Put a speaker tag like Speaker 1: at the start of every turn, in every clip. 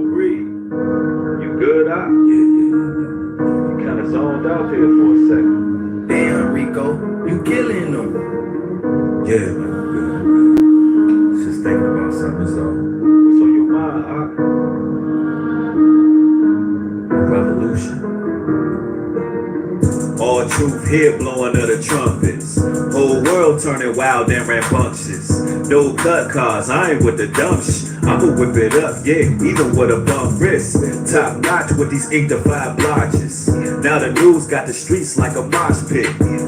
Speaker 1: Reed, you good out? You kind of zoned out there for a second.
Speaker 2: Damn, Rico, you killing them.
Speaker 3: Yeah, man, good. Just thinking about something, so.
Speaker 1: What's on your mind,
Speaker 3: Revolution. All truth here blowing of the trumpets. Whole world turning wild and rambunctious. No cut cars, I ain't with the dumb shit. I'ma whip it up, yeah, even with a bum wrist. Top notch with these inked-fied blotches. Now the news got the streets like a mosh pit.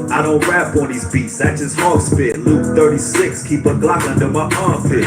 Speaker 3: I don't rap on these beats, I just hog spit. Luke 36, keep a Glock under my armpit.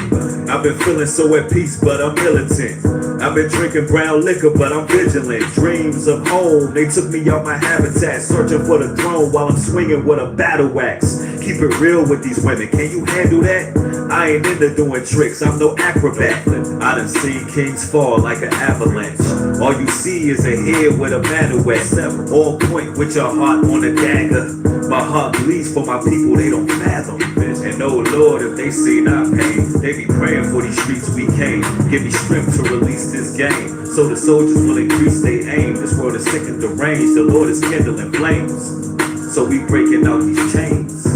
Speaker 3: I've been feeling so at peace, but I'm militant. I've been drinking brown liquor, but I'm vigilant. Dreams of home, they took me out my habitat, searching for the throne while I'm swinging with a battle axe. Keep it real with these women, can you handle that? I ain't into doing tricks, I'm no acrobat. I done seen kings fall like an avalanche. All you see is a head with a manuette. All point with your heart on a dagger. My heart bleeds for my people, they don't fathom. And oh Lord, if they see our pain, they be praying for these streets we came. Give me strength to release this game, so the soldiers will increase their aim. This world is sick and deranged, the Lord is kindling flames. So we breaking out these chains.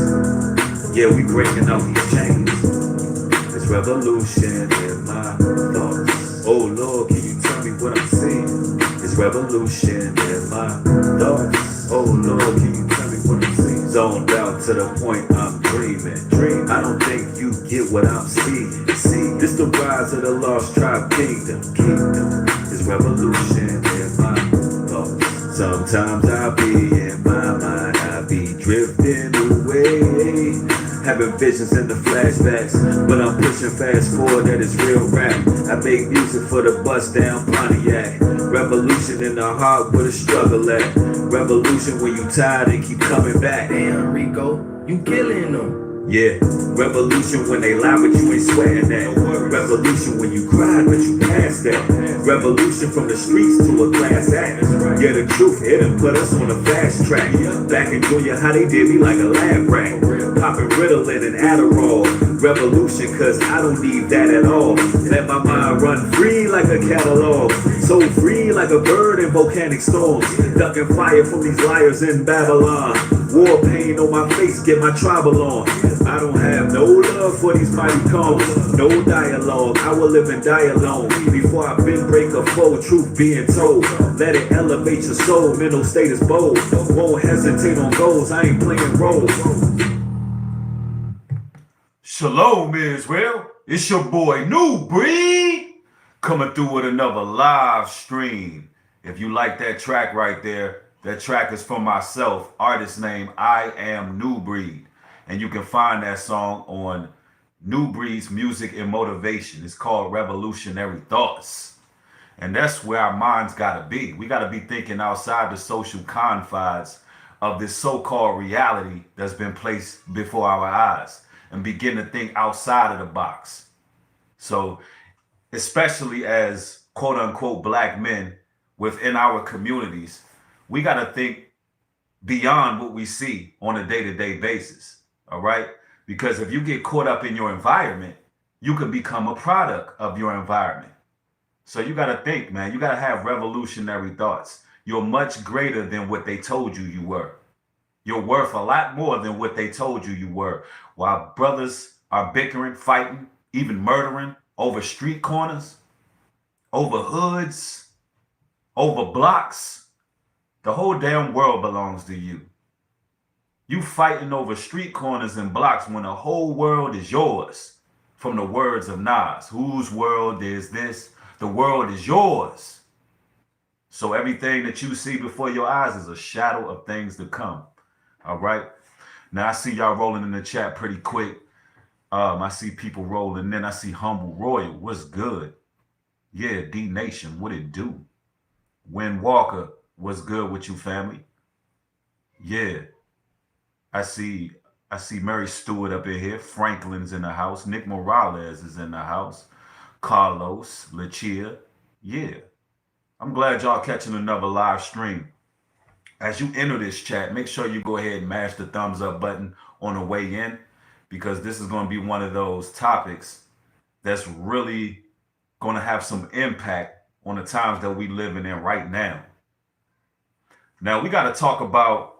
Speaker 3: Yeah, we breaking out these chains. It's revolution in my thoughts. Oh Lord, can you tell me what I'm seeing? It's revolution in my thoughts. Oh Lord, can you tell me what I'm seeing? Zoned out to the point I'm dreaming. I don't think you get what I'm seeing. See, this the rise of the lost tribe kingdom. It's revolution in my thoughts. Sometimes I be in my mind, I be drifting away, having visions in the flashbacks, but I'm pushing fast forward, that is real rap. I make music for the bust down Pontiac. Revolution in the heart where the struggle at. Revolution when you tired and keep coming back.
Speaker 2: Damn, Rico, you killing them.
Speaker 3: Yeah, revolution when they lie but you ain't sweating that. Revolution when you cry but you pass that. Revolution from the streets to a class act. Yeah, the truth, it done put us on a fast track. Back in junior high they did me like a lab rat. Popping Ritalin and Adderall. Revolution cause I don't need that at all. Let my mind run free like a catalog. So free like a bird in volcanic storms. Ducking fire from these liars in Babylon. War pain on my face, get my tribal on. I don't have no love for these mighty calls. No dialogue, I will live and die alone. Before I been break a foe, truth being told. Let it elevate your soul, mental state is bold. Won't hesitate on goals, I ain't playing roles. Shalom, Israel. It's your boy, New Breed, coming through with another live stream. If you like that track right there, that track is from myself, artist name I Am New Breed. And you can find that song on New Breed's Music and Motivation. It's called Revolutionary Thoughts. And that's where our minds gotta be. We gotta be thinking outside the social confines of this so-called reality that's been placed before our eyes and begin to think outside of the box. So, especially as quote unquote black men within our communities, we gotta think beyond what we see on a day-to-day basis. All right? Because if you get caught up in your environment, you can become a product of your environment. So you got to think, man, you got to have revolutionary thoughts. You're much greater than what they told you you were. You're worth a lot more than what they told you you were. While brothers are bickering, fighting, even murdering over street corners, over hoods, over blocks, the whole damn world belongs to you. You fighting over street corners and blocks when the whole world is yours. From the words of Nas, whose world is this? The world is yours. So everything that you see before your eyes is a shadow of things to come. All right. Now I see y'all rolling in the chat pretty quick. I see people rolling in. I see Humble Royal. What's good? Yeah, D Nation. What it do? Win Walker. What's good with you, family? Yeah. I see Mary Stewart up in here. Franklin's in the house. Nick Morales is in the house. Carlos, Lachia. Yeah. I'm glad y'all catching another live stream. As you enter this chat, make sure you go ahead and mash the thumbs up button on the way in, because this is going to be one of those topics that's really going to have some impact on the times that we living in right now. Now we got to talk about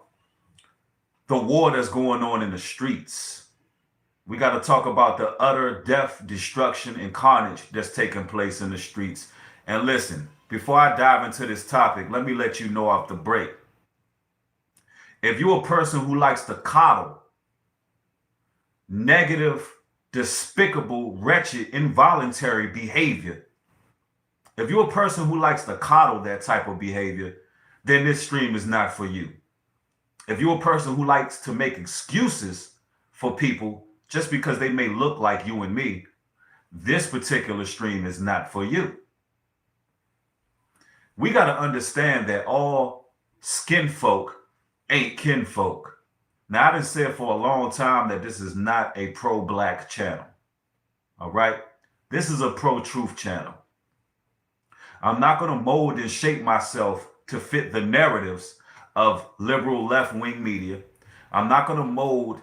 Speaker 3: the war that's going on in the streets. We got to talk about the utter death, destruction, and carnage that's taking place in the streets. And listen, before I dive into this topic, let me let you know off the break. If you're a person who likes to coddle negative, despicable, wretched, involuntary behavior, if you're a person who likes to coddle that type of behavior, then this stream is not for you. If you're a person who likes to make excuses for people just because they may look like you and me, this particular stream is not for you. We got to understand that all skin folk ain't kinfolk. Now, I done said for a long time that this is not a pro-black channel. All right? This is a pro-truth channel. I'm not going to mold and shape myself to fit the narratives of liberal left-wing media. I'm not going to mold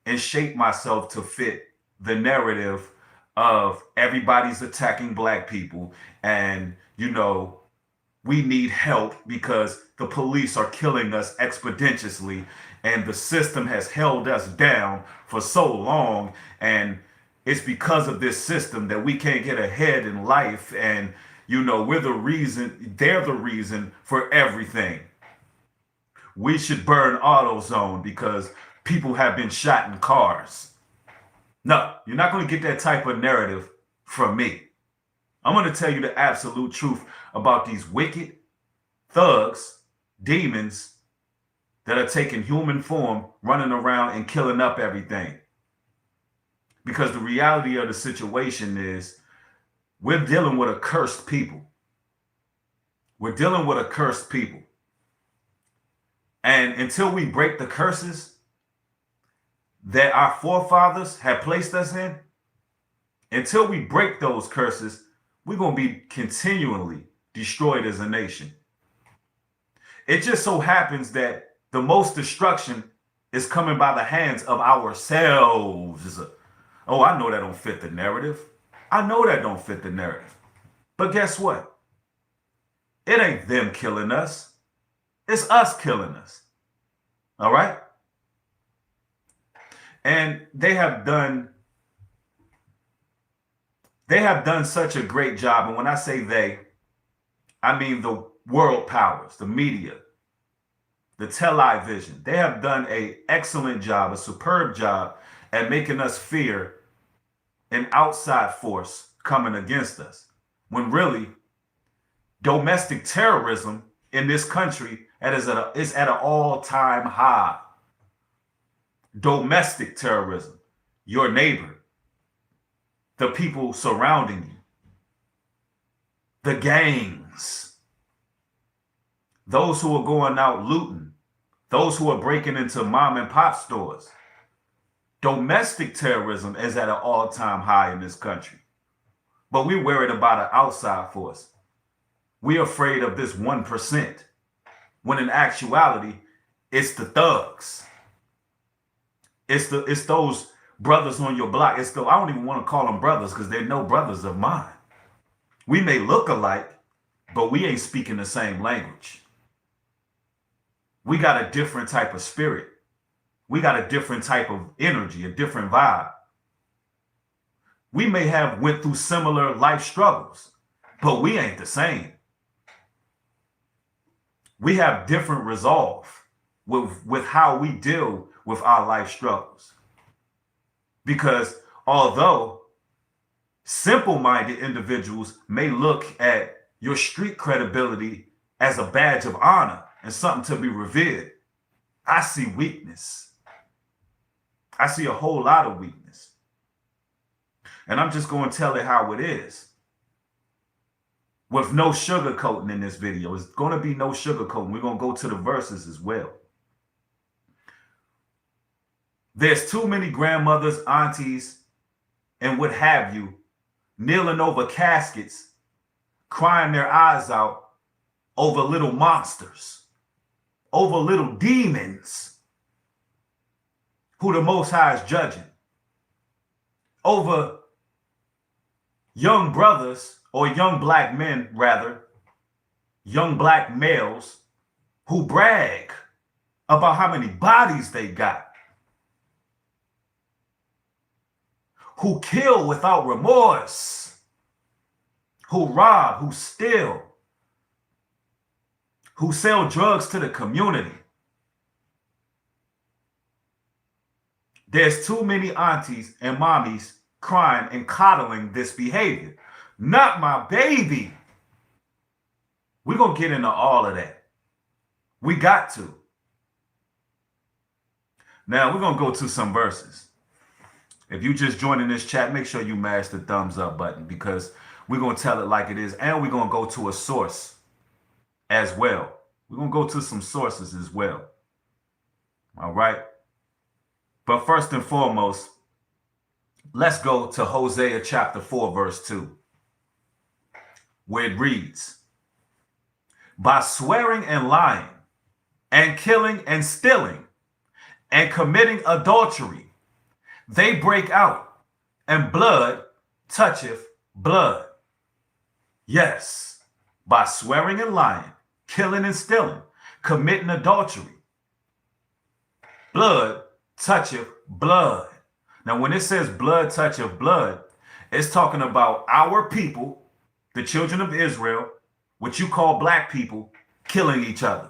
Speaker 3: and shape myself to fit the narrative of everybody's attacking black people and, you know, we need help because the police are killing us expeditiously and the system has held us down for so long, and it's because of this system that we can't get ahead in life, and you know, they're the reason for everything. We should burn AutoZone because people have been shot in cars. No, you're not going to get that type of narrative from me. I'm going to tell you the absolute truth about these wicked thugs, demons that are taking human form, running around and killing up everything. Because the reality of the situation is we're dealing with a cursed people. We're dealing with a cursed people. And until we break the curses that our forefathers have placed us in, until we break those curses, we're going to be continually destroyed as a nation. It just so happens that the most destruction is coming by the hands of ourselves. Oh, I know that don't fit the narrative. I know that don't fit the narrative. But guess what? It ain't them killing us. It's us killing us. All right? And they have done such a great job. And when I say they, I mean the world powers, the media, the television. They have done an excellent job, a superb job at making us fear an outside force coming against us. When really, domestic terrorism in this country is at an all-time high. Domestic terrorism, your neighbor, the people surrounding you, the gangs, those who are going out looting, those who are breaking into mom and pop stores. Domestic terrorism is at an all-time high in this country. But we're worried about an outside force. We're afraid of this 1%, when in actuality, it's the thugs. It's those brothers on your block. I don't even want to call them brothers because they're no brothers of mine. We may look alike, but we ain't speaking the same language. We got a different type of spirit. We got a different type of energy, a different vibe. We may have went through similar life struggles, but we ain't the same. We have different resolve with how we deal with our life struggles. Because although simple-minded individuals may look at your street credibility as a badge of honor and something to be revered, I see weakness. I see a whole lot of weakness. And I'm just going to tell it how it is. With no sugarcoating in this video. It's going to be no sugarcoating. We're going to go to the verses as well. There's too many grandmothers, aunties, and what have you, kneeling over caskets, crying their eyes out over little monsters, over little demons who the Most High is judging, over young brothers, or young black men rather, young black males who brag about how many bodies they got, who kill without remorse, who rob, who steal, who sell drugs to the community. There's too many aunties and mommies crying and coddling this behavior. Not my baby. We're going to get into all of that. We got to. Now, we're going to go to some verses. If you just joining this chat, make sure you mash the thumbs up button, because we're going to tell it like it is, and we're going to go to a source as well. We're going to go to some sources as well. All right. But first and foremost, let's go to Hosea chapter 4, verse 2, where it reads, by swearing and lying and killing and stealing and committing adultery, they break out, and blood toucheth blood. Yes, by swearing and lying, killing and stealing, committing adultery, blood toucheth blood. Now, when it says blood toucheth blood, it's talking about our people, the children of Israel, what you call black people, killing each other.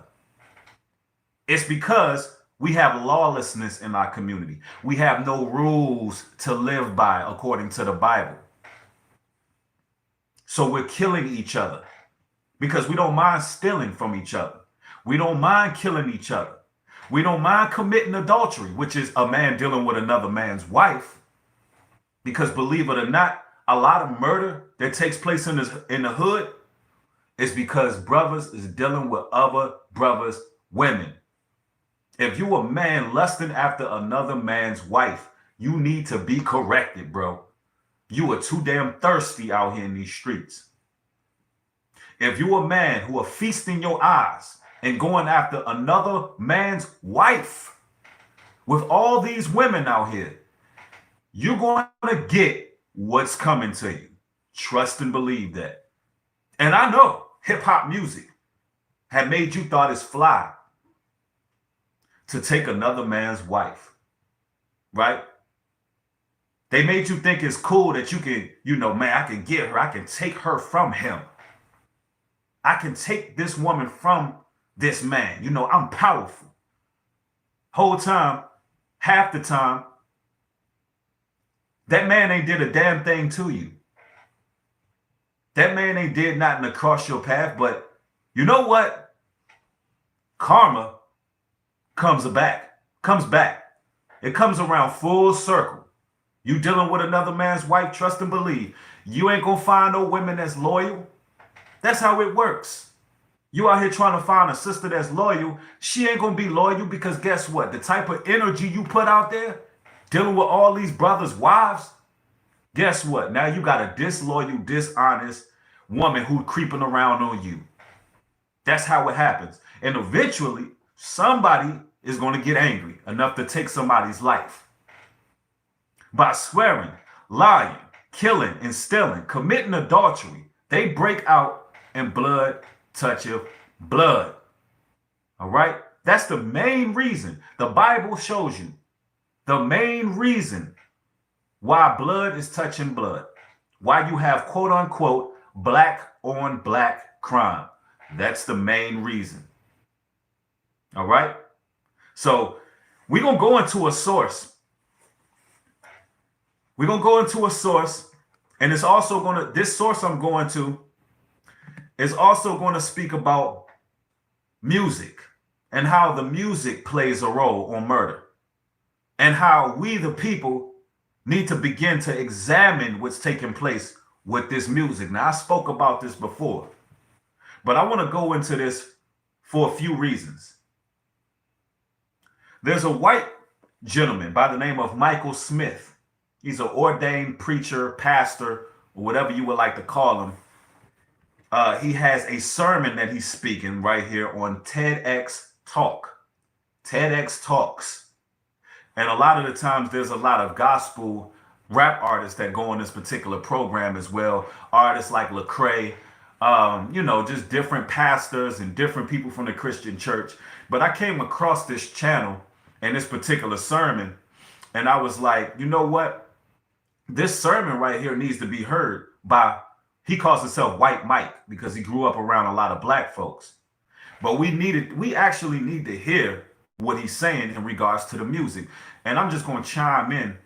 Speaker 3: It's because we have lawlessness in our community. We have no rules to live by according to the Bible. So we're killing each other because we don't mind stealing from each other. We don't mind killing each other. We don't mind committing adultery, which is a man dealing with another man's wife. Because believe it or not, a lot of murder that takes place in the hood is because brothers is dealing with other brothers' women. If you a man lusting after another man's wife, you need to be corrected, bro. You are too damn thirsty out here in these streets. If you a man who are feasting your eyes and going after another man's wife with all these women out here, you're going to get what's coming to you. Trust and believe that. And I know hip hop music had made you thought it's fly to take another man's wife, right? They made you think it's cool that you can, man, I can get her. I can take her from him. I can take this woman from this man. I'm powerful. Whole time, half the time, that man ain't did a damn thing to you. That man ain't did nothing to cross your path, but you know what? Karma comes back. It comes around full circle. You dealing with another man's wife, trust and believe. You ain't gonna find no women that's loyal. That's how it works. You out here trying to find a sister that's loyal. She ain't gonna be loyal because guess what? The type of energy you put out there, dealing with all these brothers' wives, guess what? Now you got a disloyal, dishonest woman who creeping around on you. That's how it happens. And eventually, somebody is going to get angry enough to take somebody's life. By swearing, lying, killing, and stealing, committing adultery, they break out and blood toucheth blood. All right? That's the main reason. The Bible shows you the main reason why blood is touching blood. Why you have quote unquote black on black crime. That's the main reason. All right? So we're going to go into a source. We're going to go into a source, and it's also going to, this source I'm going to is also going to speak about music and how the music plays a role on murder and how we, the people, need to begin to examine what's taking place with this music. Now, I spoke about this before, but I want to go into this for a few reasons. There's a white gentleman by the name of Michael Smith. He's an ordained preacher, pastor, or whatever you would like to call him. He has a sermon that he's speaking right here on TEDx Talk. TEDx Talks. And a lot of the times there's a lot of gospel rap artists that go on this particular program as well. Artists like Lecrae, just different pastors and different people from the Christian church. But I came across this channel and this particular sermon, and I was like, you know what? This sermon right here needs to be heard by, he calls himself White Mike because he grew up around a lot of black folks. But we actually need to hear what he's saying in regards to the music. And I'm just going to chime in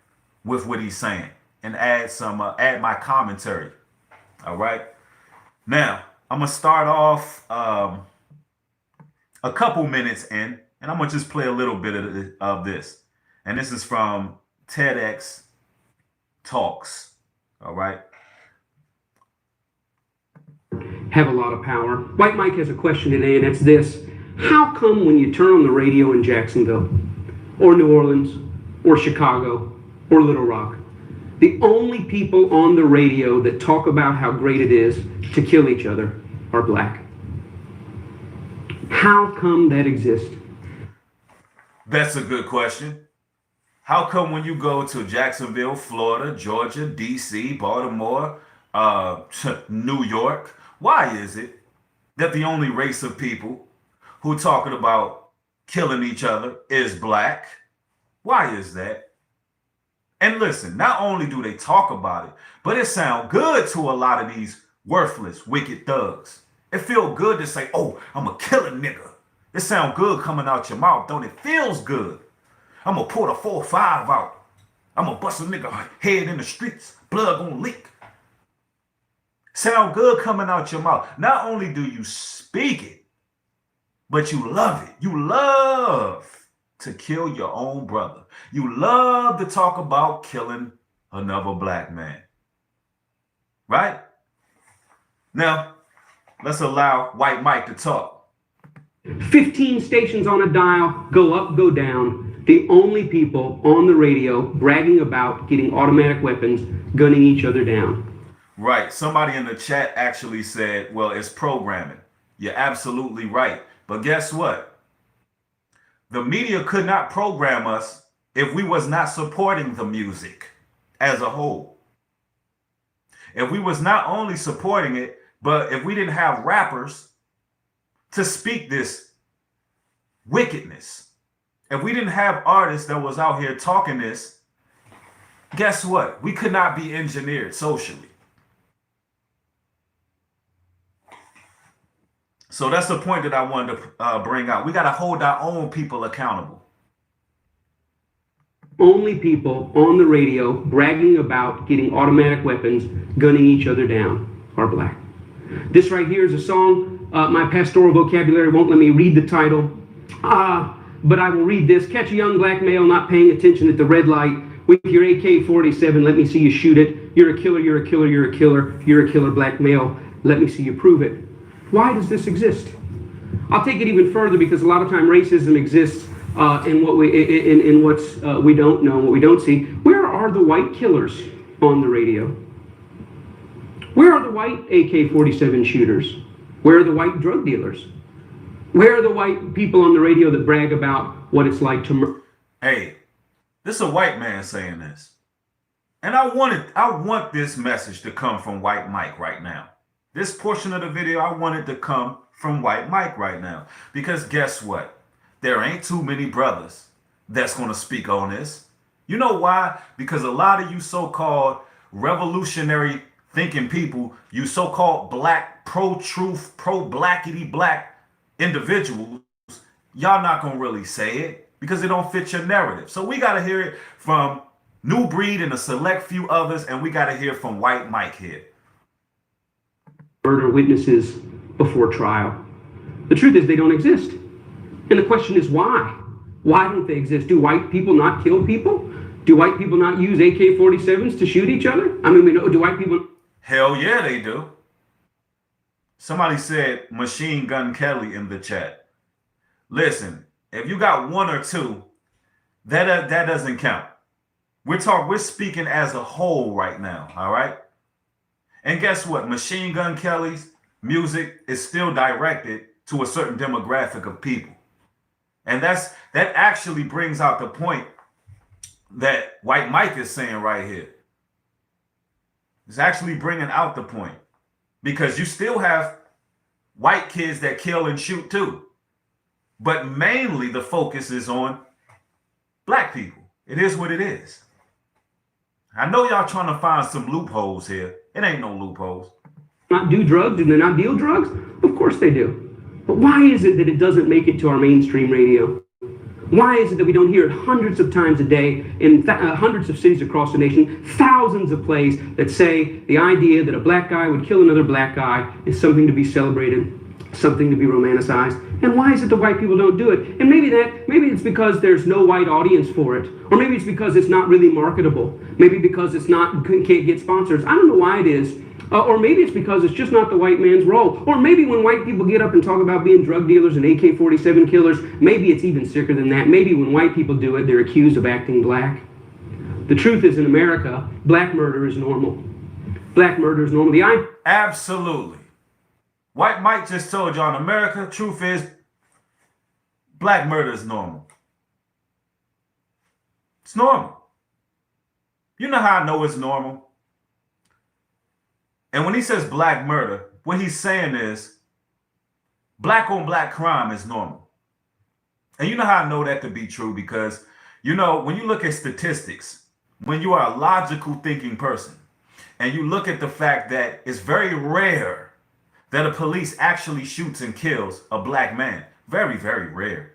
Speaker 3: with what he's saying and add my commentary. All right. Now, I'm going to start off a couple minutes in, and I'm going to just play a little bit of this. And this is from TEDx Talks. All right.
Speaker 4: Have a lot of power. White Mike has a question today, and it's this. How come when you turn on the radio in Jacksonville, or New Orleans, or Chicago, or Little Rock, the only people on the radio that talk about how great it is to kill each other are black? How come that exists?
Speaker 3: That's a good question. How come when you go to Jacksonville, Florida, Georgia, DC, Baltimore, New York, why is it that the only race of people who talking about killing each other is black? Why is that? And listen, not only do they talk about it, but it sounds good to a lot of these worthless, wicked thugs. It feels good to say, oh, I'm a killer nigga. It sounds good coming out your mouth, don't it? Feels good. I'm gonna pull the 4-5 out. I'm gonna bust a nigga head in the streets. Blood gonna leak. Sound good coming out your mouth. Not only do you speak it, but you love it. You love to kill your own brother. You love to talk about killing another black man. Right? Now, let's allow White Mike to talk.
Speaker 4: 15 stations on a dial, go up, go down. The only people on the radio bragging about getting automatic weapons, gunning each other down.
Speaker 3: Right. Somebody in the chat actually said, well, it's programming. You're absolutely right. But guess what? The media could not program us if we was not supporting the music as a whole. If we was not only supporting it, but if we didn't have rappers to speak this wickedness, if we didn't have artists that was out here talking this, guess what? We could not be engineered socially. So that's the point that I wanted to bring out. We got to hold our own people accountable.
Speaker 4: Only people on the radio bragging about getting automatic weapons, gunning each other down are black. This right here is a song. My pastoral vocabulary won't let me read the title, but I will read this. Catch a young black male not paying attention at the red light with your AK-47. Let me see you shoot it. You're a killer, you're a killer, you're a killer. You're a killer black male. Let me see you prove it. Why does this exist? I'll take it even further because a lot of time racism exists in what we don't know, what we don't see. Where are the white killers on the radio? Where are the white AK-47 shooters? Where are the white drug dealers? Where are the white people on the radio that brag about what it's like to murder?
Speaker 3: Hey, this is a white man saying this. And I want this message to come from White Mike right now. This portion of the video, I want it to come from White Mike right now. Because guess what? There ain't too many brothers that's going to speak on this. You know why? Because a lot of you so-called revolutionary thinking people, you so-called black, pro-truth, pro-blackity black individuals, y'all not going to really say it because it don't fit your narrative. So we got to hear it from New Breed and a select few others, and we got to hear from White Mike here.
Speaker 4: Murder witnesses before trial. The truth is they don't exist. And the question is why? Why don't they exist? Do white people not kill people? Do white people not use AK-47s to shoot each other? I mean, do white people...
Speaker 3: Hell yeah, they do. Somebody said Machine Gun Kelly in the chat. Listen, if you got one or two, that doesn't count. We're speaking as a whole right now, all right? And guess what? Machine Gun Kelly's music is still directed to a certain demographic of people. And that actually brings out the point that White Mike is saying right here. It's actually bringing out the point. because you still have white kids that kill and shoot too. But mainly the focus is on black people. It is what it is. I know y'all trying to find some loopholes here. It ain't no loopholes.
Speaker 4: Not do drugs? Do they not deal drugs? Of course they do. But why is it that it doesn't make it to our mainstream radio? Why is it that we don't hear it hundreds of times a day in hundreds of cities across the nation, thousands of plays that say the idea that a black guy would kill another black guy is something to be celebrated, something to be romanticized? And why is it that white people don't do it? And maybe it's because there's no white audience for it, or maybe it's because it's not really marketable, maybe because it's not can't get sponsors. I don't know why it is. Or maybe it's because it's just not the white man's role. Or maybe when white people get up and talk about being drug dealers and AK-47 killers, maybe it's even sicker than that. Maybe when white people do it, they're accused of acting black. The truth is, in America, black murder is normal. Black murder is normal.
Speaker 3: Absolutely. White Mike just told y'all in America, truth is, black murder is normal. It's normal. You know how I know it's normal? And when he says black murder, what he's saying is black on black crime is normal. And you know how I know that to be true? Because, you know, when you look at statistics, when you are a logical thinking person, and you look at the fact that it's very rare that a police actually shoots and kills a black man. Very, very rare.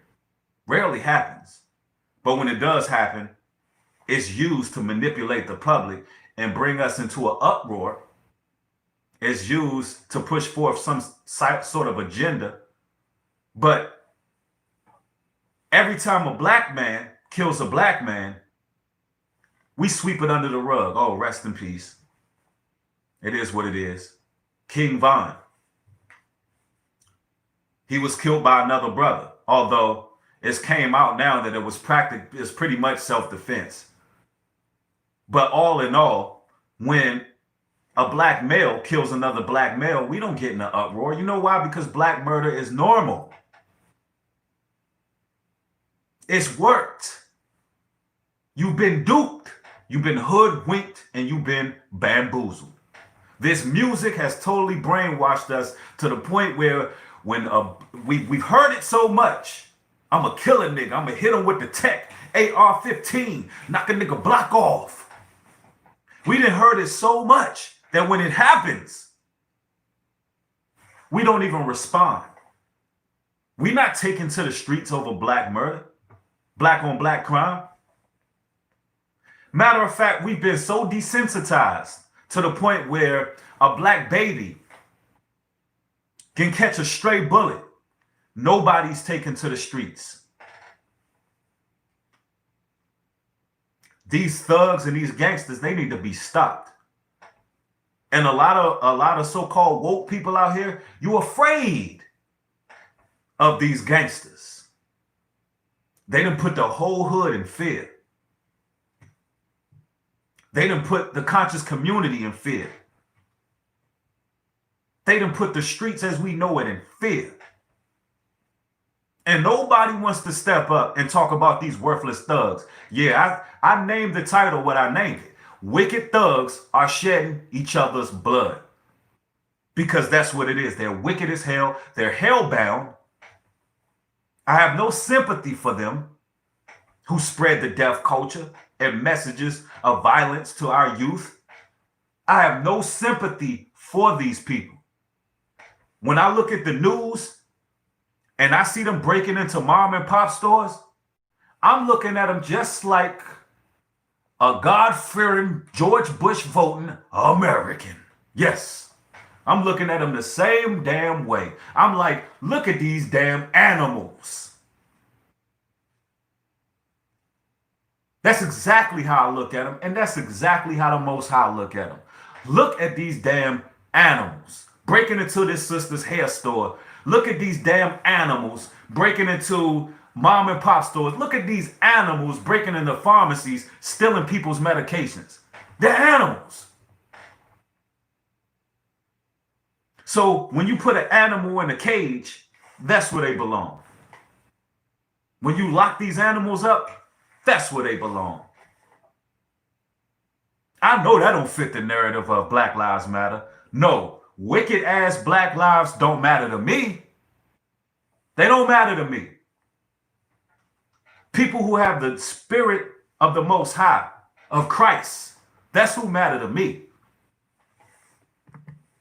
Speaker 3: Rarely happens. But when it does happen, it's used to manipulate the public and bring us into an uproar. Is used to push forth some sort of agenda. But every time a black man kills a black man, we sweep it under the rug. Oh, rest in peace. It is what it is. King Von. He was killed by another brother, although it's came out now that it was it's pretty much self-defense. But all in all, when a black male kills another black male, we don't get in an uproar. You know why? Because black murder is normal. It's worked. You've been duped. You've been hoodwinked, and you've been bamboozled. This music has totally brainwashed us to the point where when we've heard it so much, I'm a killer nigga. I'm going to hit him with the tech. AR-15, knock a nigga block off. We done heard it so much that when it happens, we don't even respond. We're not taken to the streets over black murder, black on black crime. Matter of fact, we've been so desensitized to the point where a black baby can catch a stray bullet. Nobody's taken to the streets. These thugs and these gangsters, they need to be stopped. And a lot of so-called woke people out here, you're afraid of these gangsters. They done put the whole hood in fear. They done put the conscious community in fear. They done put the streets as we know it in fear. And nobody wants to step up and talk about these worthless thugs. Yeah, I named the title what I named it. Wicked thugs are shedding each other's blood. Because that's what it is. They're wicked as hell. They're hellbound. I have no sympathy for them who spread the death culture and messages of violence to our youth. I have no sympathy for these people. When I look at the news and I see them breaking into mom and pop stores, I'm looking at them just like a God-fearing, George Bush voting American. Yes, I'm looking at them the same damn way. I'm like, look at these damn animals. That's exactly how I look at them, and that's exactly how the Most High look at them. Look at these damn animals breaking into this sister's hair store. Look at these damn animals breaking into mom and pop stores. Look at these animals breaking into pharmacies, stealing people's medications. They're animals. So when you put an animal in a cage, that's where they belong. When you lock these animals up, that's where they belong. I know that don't fit the narrative of Black Lives Matter. No, wicked ass black lives don't matter to me. They don't matter to me. People who have the spirit of the Most High, of Christ, that's who matter to me.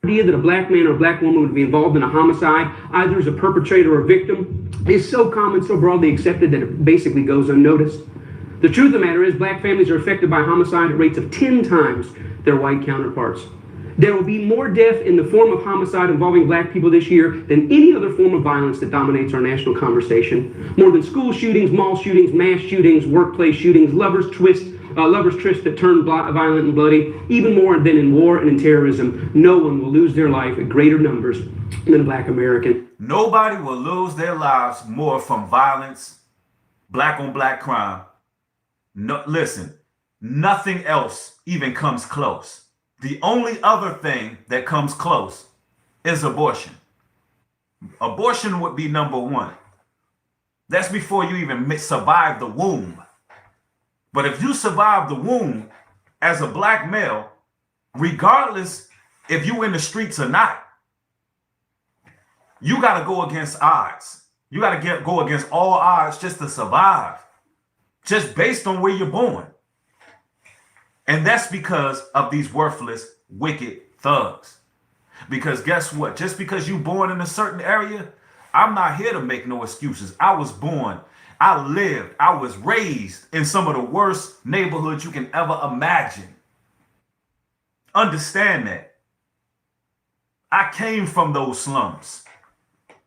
Speaker 4: The idea that a black man or a black woman would be involved in a homicide, either as a perpetrator or a victim, is so common, so broadly accepted that it basically goes unnoticed. The truth of the matter is black families are affected by homicide at rates of 10 times their white counterparts. There will be more death in the form of homicide involving black people this year than any other form of violence that dominates our national conversation. More than school shootings, mall shootings, mass shootings, workplace shootings, lovers trysts that turn violent and bloody, even more than in war and in terrorism. No one will lose their life at greater numbers than a black American.
Speaker 3: Nobody will lose their lives more from violence, black on black crime. No, listen, nothing else even comes close. The only other thing that comes close is abortion. Abortion would be number one. That's before you even survive the womb. But if you survive the womb as a black male, regardless if you in the streets or not, you got to go against odds. You got to go against all odds just to survive, just based on where you're born. And that's because of these worthless, wicked thugs. Because guess what? Just because you're born in a certain area, I'm not here to make no excuses. I was born, I lived, I was raised in some of the worst neighborhoods you can ever imagine. Understand that. I came from those slums.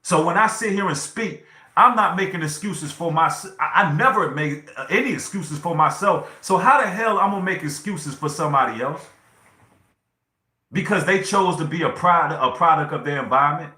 Speaker 3: So when I sit here and speak, I'm not making excuses for myself. I never make any excuses for myself. So how the hell I'm gonna make excuses for somebody else? Because they chose to be a product of their environment?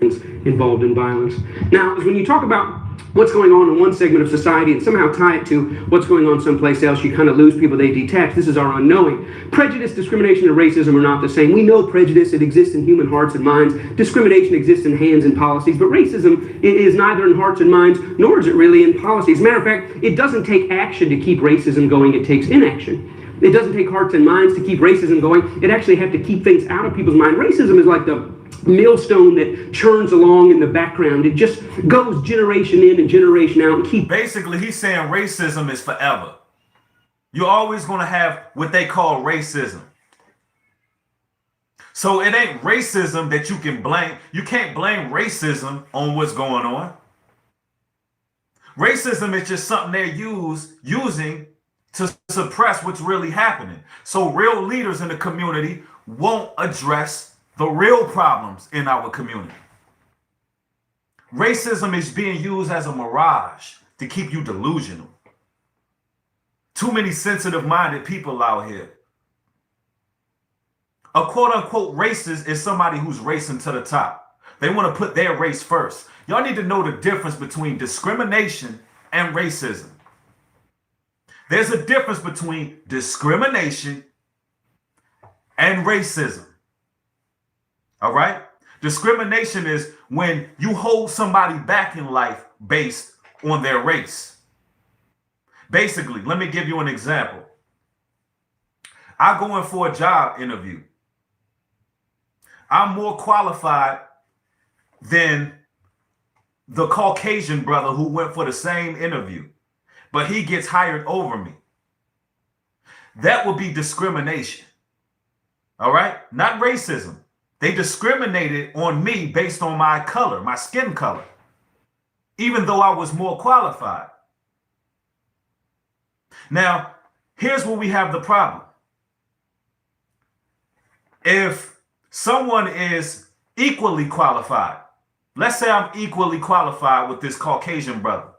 Speaker 4: Involved in violence. Now, when you talk about what's going on in one segment of society and somehow tie it to what's going on someplace else, you kind of lose people, they detach. This is our unknowing. Prejudice, discrimination, and racism are not the same. We know prejudice, it exists in human hearts and minds. Discrimination exists in hands and policies, but racism is neither in hearts and minds, nor is it really in policies. As a matter of fact, it doesn't take action to keep racism going, it takes inaction. It doesn't take hearts and minds to keep racism going. It actually has to keep things out of people's mind. Racism is like the millstone that churns along in the background. It just goes generation in and generation out and keep.
Speaker 3: Basically, he's saying racism is forever. You're always going to have what they call racism. So it ain't racism that you can blame. You can't blame racism on what's going on. Racism is just something they're using to suppress what's really happening. So real leaders in the community won't address the real problems in our community. Racism is being used as a mirage to keep you delusional. Too many sensitive-minded people out here. A quote-unquote racist is somebody who's racing to the top. They want to put their race first. Y'all need to know the difference between discrimination and racism. There's a difference between discrimination and racism. All right? Discrimination is when you hold somebody back in life based on their race. Basically, let me give you an example. I go in for a job interview. I'm more qualified than the Caucasian brother who went for the same interview, but he gets hired over me. That would be discrimination. All right? Not racism. They discriminated on me based on my color, my skin color, even though I was more qualified. Now, here's where we have the problem. If someone is equally qualified, let's say I'm equally qualified with this Caucasian brother,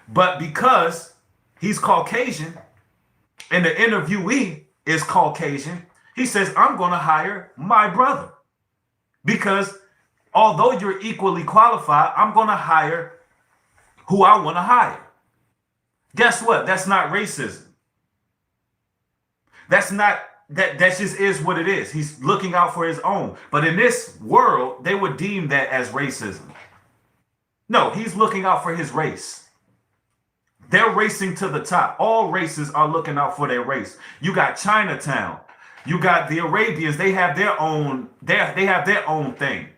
Speaker 3: but because he's Caucasian and the interviewee is Caucasian, he says, I'm going to hire my brother. Because although you're equally qualified, I'm going to hire who I want to hire. Guess what? That's not racism. That just is what it is. He's looking out for his own. But in this world, they would deem that as racism. No, he's looking out for his race. They're racing to the top. All races are looking out for their race. You got Chinatown. You got the Arabians. They have their own. They have their own thing.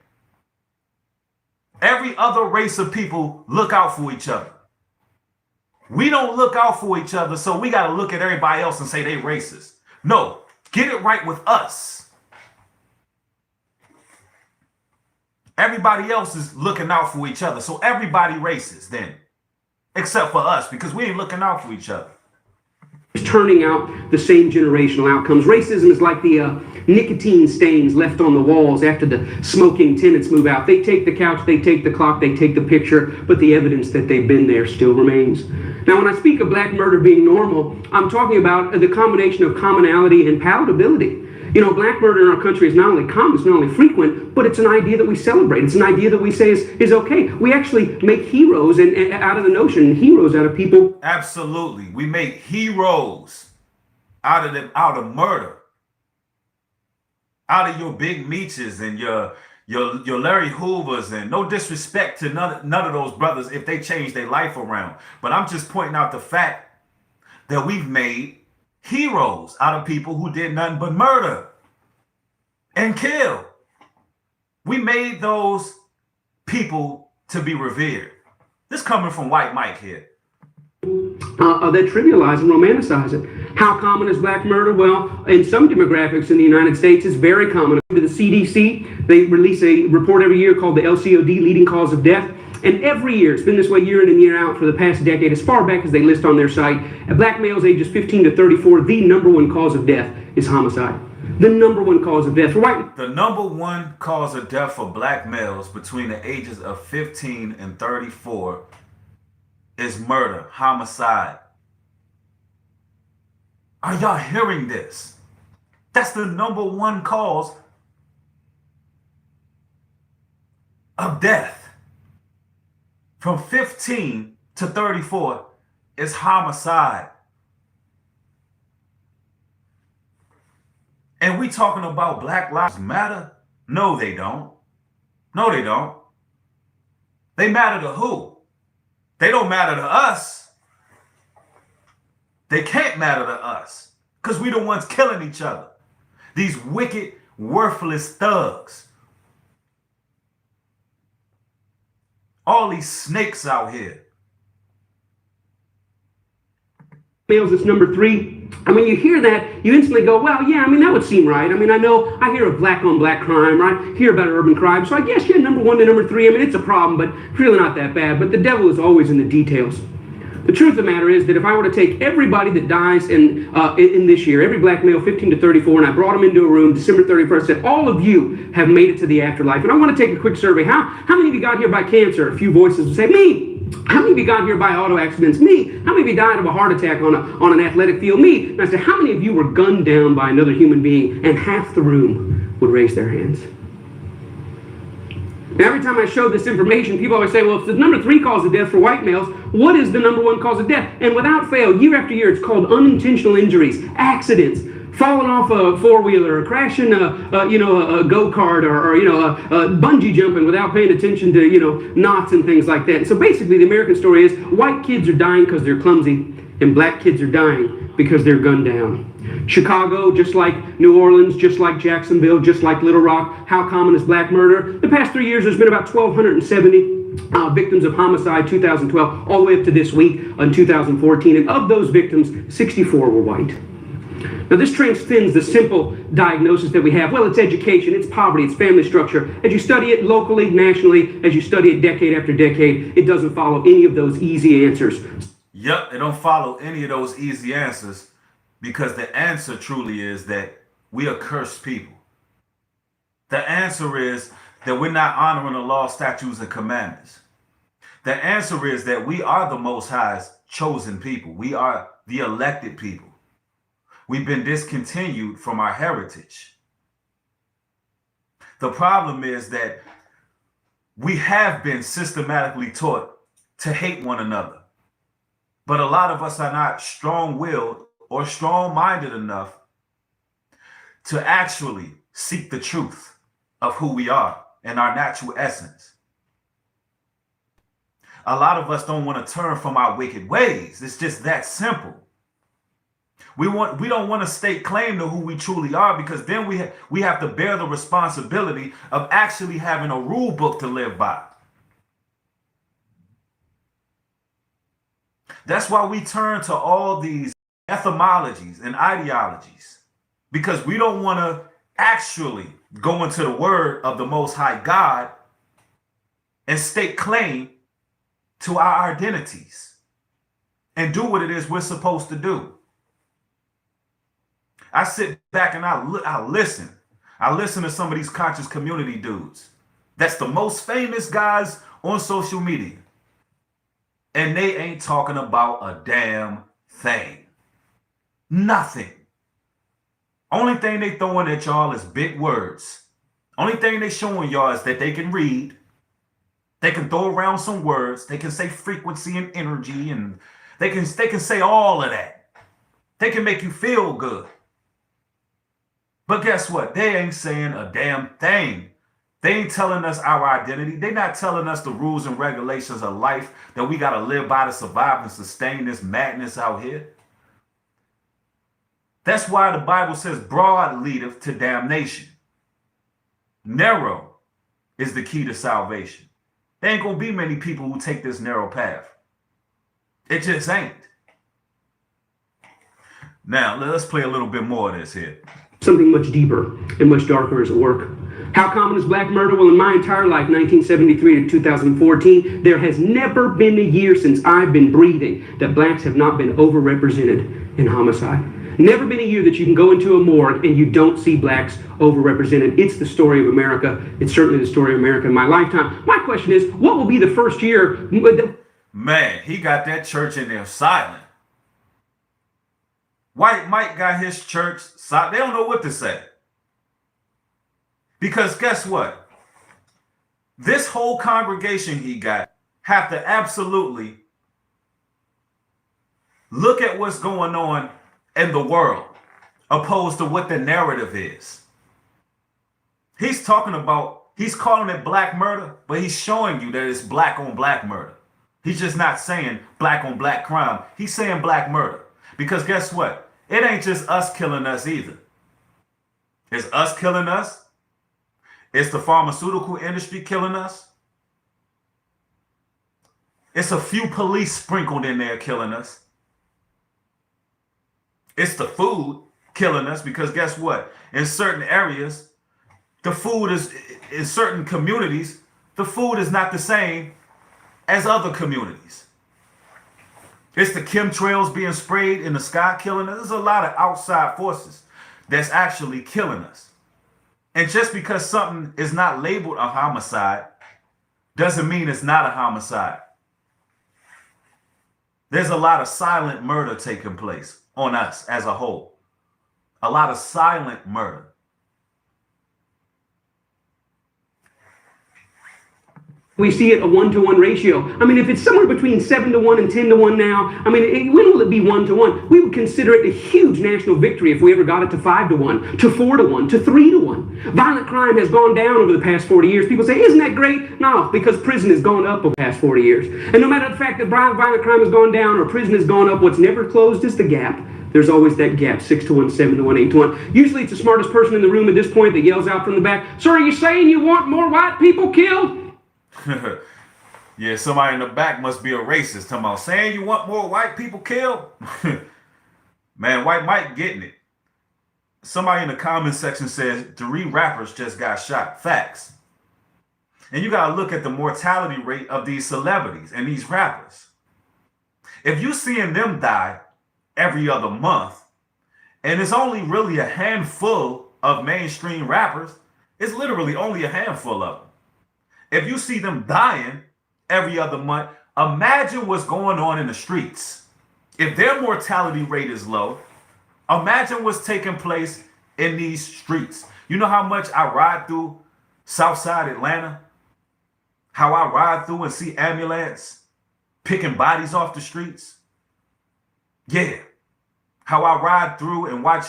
Speaker 3: Every other race of people look out for each other. We don't look out for each other, so we got to look at everybody else and say they racist. No, get it right with us. Everybody else is looking out for each other, so everybody racist then, except for us, because we ain't looking out for each other.
Speaker 4: Turning out the same generational outcomes. Racism is like the nicotine stains left on the walls after the smoking tenants move out. They take the couch, they take the clock, they take the picture, but the evidence that they've been there still remains. Now, when I speak of black murder being normal, I'm talking about the combination of commonality and palatability. You know, black murder in our country is not only common, it's not only frequent, but it's an idea that we celebrate. It's an idea that we say is okay. We actually make heroes and out of the notion, heroes out of people.
Speaker 3: Absolutely. We make heroes out of murder. Out of your Big Meeches and your Larry Hoovers, and no disrespect to none of those brothers if they change their life around. But I'm just pointing out the fact that we've made heroes out of people who did nothing but murder and kill. We made those people to be revered. This coming from White Mike here.
Speaker 4: That trivialize and romanticize it. How common is black murder? Well, in some demographics in the United States, it's very common. To the CDC, they release a report every year called the LCOD, leading cause of death. And every year, it's been this way year in and year out for the past decade, as far back as they list on their site. Black males ages 15 to 34, the number one cause of death is homicide. The number one cause of death for white.
Speaker 3: The number one cause of death for black males between the ages of 15 and 34 is murder, homicide. Are y'all hearing this? That's the number one cause of death. From 15 to 34 is homicide. And we talking about Black Lives Matter? No, they don't. No, they don't. They matter to who? They don't matter to us. They can't matter to us because we the ones killing each other. These wicked, worthless thugs. All these snakes out here.
Speaker 4: Males, it's number 3. And when you hear that, you instantly go, well, yeah, I mean, that would seem right. I mean, I hear of black on black crime, right? Hear about urban crime. So I guess, yeah, number 1 to number 3, I mean, it's a problem, but it's really not that bad. But the devil is always in the details. The truth of the matter is that if I were to take everybody that dies in this year, every black male 15 to 34, and I brought them into a room December 31st, said all of you have made it to the afterlife. And I want to take a quick survey. How many of you got here by cancer? A few voices would say, me. How many of you got here by auto accidents? Me. How many of you died of a heart attack on an athletic field? Me. And I said, how many of you were gunned down by another human being? And half the room would raise their hands. Now, every time I show this information, people always say, well, if the number 3 cause of death for white males, what is the number 1 cause of death? And without fail, year after year, it's called unintentional injuries, accidents, falling off a four-wheeler, or crashing a go-kart, or bungee jumping without paying attention to, knots and things like that. So basically, the American story is white kids are dying because they're clumsy, and black kids are dying because they're gunned down. Chicago, just like New Orleans, just like Jacksonville, just like Little Rock. How common is black murder? The past 3 years, there's been about 1,270 victims of homicide, 2012, all the way up to this week in 2014. And of those victims, 64 were white. Now, this transcends the simple diagnosis that we have. Well, it's education, it's poverty, it's family structure. As you study it locally, nationally, as you study it decade after decade, it doesn't follow any of those easy answers.
Speaker 3: Yep, it don't follow any of those easy answers. Because the answer truly is that we are cursed people. The answer is that we're not honoring the law, statutes, and commandments. The answer is that we are the Most High's chosen people. We are the elected people. We've been discontinued from our heritage. The problem is that we have been systematically taught to hate one another. But a lot of us are not strong-willed or strong-minded enough to actually seek the truth of who we are and our natural essence. a lot of us don't want to turn from our wicked ways. It's just that simple. We don't want to stake claim to who we truly are, because then we have to bear the responsibility of actually having a rule book to live by. That's why we turn to all these etymologies and ideologies, because we don't want to actually go into the word of the Most High God and stake claim to our identities and do what it is we're supposed to do. I sit back and I listen. I listen to some of these conscious community dudes. That's the most famous guys on social media. And they ain't talking about a damn thing. Nothing. Only thing they throwing at y'all is big words. Only thing they showing y'all is that they can read. They can throw around some words. They can say frequency and energy, and they can say all of that. They can make you feel good. But guess what? They ain't saying a damn thing. They ain't telling us our identity. They're not telling us the rules and regulations of life that we got to live by to survive and sustain this madness out here. That's why the Bible says broad leadeth to damnation. Narrow is the key to salvation. There ain't going to be many people who take this narrow path. It just ain't. Now, let's play a little bit more of this here.
Speaker 4: Something much deeper and much darker is at work. How common is black murder? Well, in my entire life, 1973 to 2014, there has never been a year since I've been breathing that blacks have not been overrepresented in homicide. Never been a year that you can go into a morgue and you don't see blacks overrepresented. It's the story of America. It's certainly the story of America in my lifetime. My question is, what will be the first year?
Speaker 3: Man, he got that church in there silent. White Mike got his church silent. They don't know what to say. Because guess what? This whole congregation he got have to absolutely look at what's going on in the world opposed to what the narrative is. He's talking about, he's calling it black murder, but he's showing you that it's black on black murder. He's just not saying black on black crime. He's saying black murder. Because guess what? It ain't just us killing us either. It's us killing us. It's the pharmaceutical industry killing us. It's a few police sprinkled in there killing us. It's the food killing us, because guess what? In certain areas, the food is, in certain communities, the food is not the same as other communities. It's the chemtrails being sprayed in the sky killing us. There's a lot of outside forces that's actually killing us. And just because something is not labeled a homicide doesn't mean it's not a homicide. There's a lot of silent murder taking place on us as a whole. A lot of silent murder.
Speaker 4: We see it a 1-to-1 ratio. I mean, if it's somewhere between 7-to-1 and 10-to-1 now, I mean, when will it be 1-to-1? We would consider it a huge national victory if we ever got it to 5-to-1, to 4-to-1, to 3-to-1. Violent crime has gone down over the past 40 years. People say, isn't that great? No, because prison has gone up over the past 40 years. And no matter the fact that violent crime has gone down or prison has gone up, what's never closed is the gap. There's always that gap, 6-to-1, 7-to-1, 8-to-1. Usually it's the smartest person in the room at this point that yells out from the back, "Sir, are you saying you want more white people killed?"
Speaker 3: Yeah, somebody in the back must be a racist. Talking about saying you want more white people killed. Man, White Mike getting it. Somebody in the comment section says 3 rappers just got shot. Facts. And you got to look at the mortality rate of these celebrities and these rappers. If you seeing them die every other month, and it's only really a handful of mainstream rappers, it's literally only a handful of them. If you see them dying every other month, imagine what's going on in the streets. If their mortality rate is low, imagine what's taking place in these streets. You know how much I ride through Southside Atlanta? How I ride through and see ambulance picking bodies off the streets? Yeah. How I ride through and watch,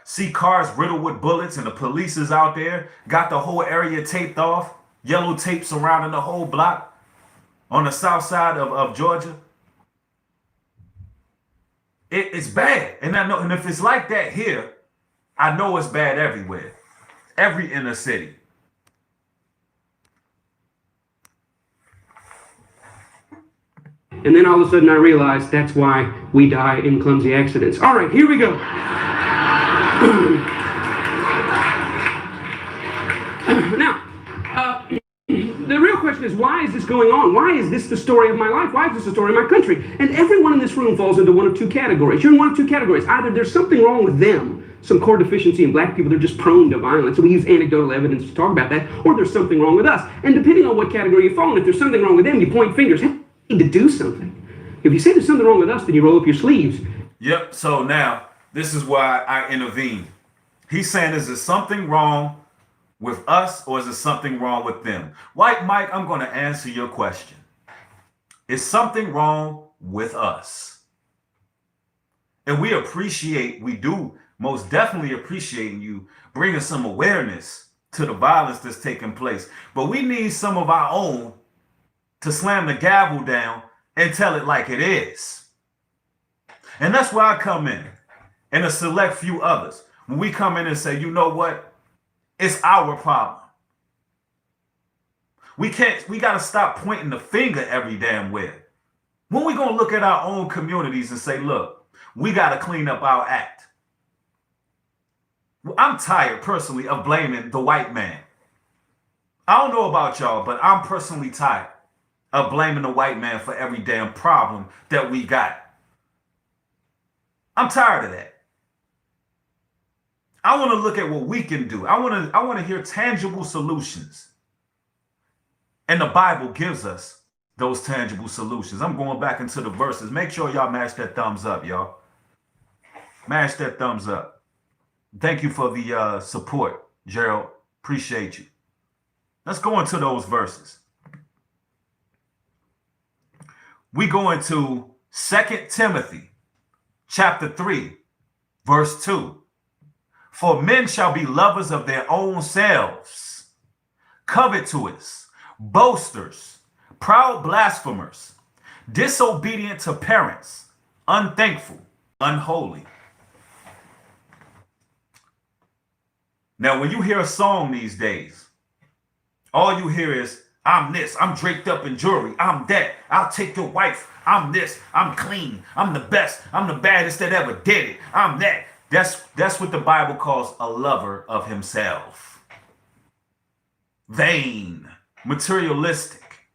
Speaker 3: see cars riddled with bullets and the police is out there, got the whole area taped off. Yellow tape surrounding the whole block. on the south side of Georgia, it's bad. And I know, and if it's like that here, I know it's bad everywhere, every inner city.
Speaker 4: And then all of a sudden I realized that's why we die in clumsy accidents. All right, here we go. Now, the real question is, why is this going on? Why is this the story of my life? Why is this the story of my country? And everyone in this room falls into one of two categories. You're in one of two categories. Either there's something wrong with them, some core deficiency in black people, they're just prone to violence, so we use anecdotal evidence to talk about that, or there's something wrong with us. And depending on what category you fall in, if there's something wrong with them, you point fingers. Hey, we need to do something. If you say there's something wrong with us, then you roll up your sleeves.
Speaker 3: Yep, so now, this is why I intervene. He's saying, is there something wrong with us, or is there something wrong with them? White Mike, I'm going to answer your question. Is something wrong with us? And we do most definitely appreciate you bringing some awareness to the violence that's taking place. But we need some of our own to slam the gavel down and tell it like it is. And that's where I come in, and a select few others. When we come in and say, you know what? It's our problem. We got to stop pointing the finger every damn where. When we going to look at our own communities and say, look, we got to clean up our act. I'm tired personally of blaming the white man. I don't know about y'all, but I'm personally tired of blaming the white man for every damn problem that we got. I'm tired of that. I want to look at what we can do. I want to hear tangible solutions. And the Bible gives us those tangible solutions. I'm going back into the verses. Make sure y'all mash that thumbs up, y'all. Mash that thumbs up. Thank you for the support, Gerald. Appreciate you. Let's go into those verses. We go into 2 Timothy chapter 3, verse 2. For men shall be lovers of their own selves, covetous, boasters, proud blasphemers, disobedient to parents, unthankful, unholy. Now, when you hear a song these days, all you hear is, I'm this, I'm draped up in jewelry, I'm that, I'll take your wife, I'm this, I'm clean, I'm the best, I'm the baddest that ever did it, I'm that. That's what the Bible calls a lover of himself. Vain, materialistic,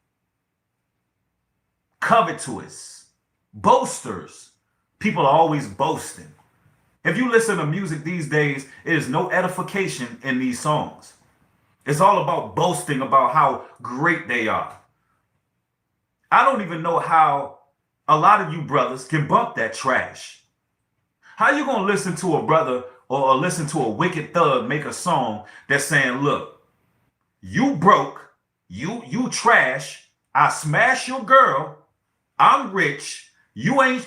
Speaker 3: covetous, boasters. People are always boasting. If you listen to music these days, it is no edification in these songs. It's all about boasting about how great they are. I don't even know how a lot of you brothers can bump that trash. How you gonna listen to a brother or listen to a wicked thug make a song that's saying, look, you broke, you trash, I smash your girl, I'm rich, you ain't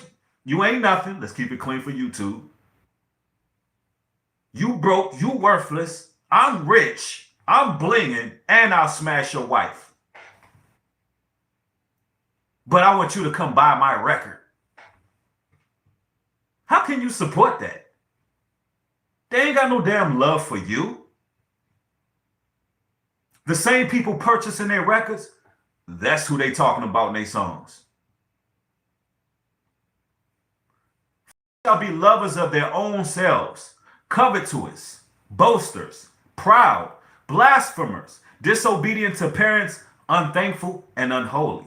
Speaker 3: nothing. Let's keep it clean for YouTube. You broke, you worthless, I'm rich, I'm blinging, and I'll smash your wife. But I want you to come buy my record. How can you support that? They ain't got no damn love for you. The same people purchasing their records, that's who they talking about in their songs. Shall be lovers of their own selves, covetous, boasters, proud, blasphemers, disobedient to parents, unthankful, and unholy.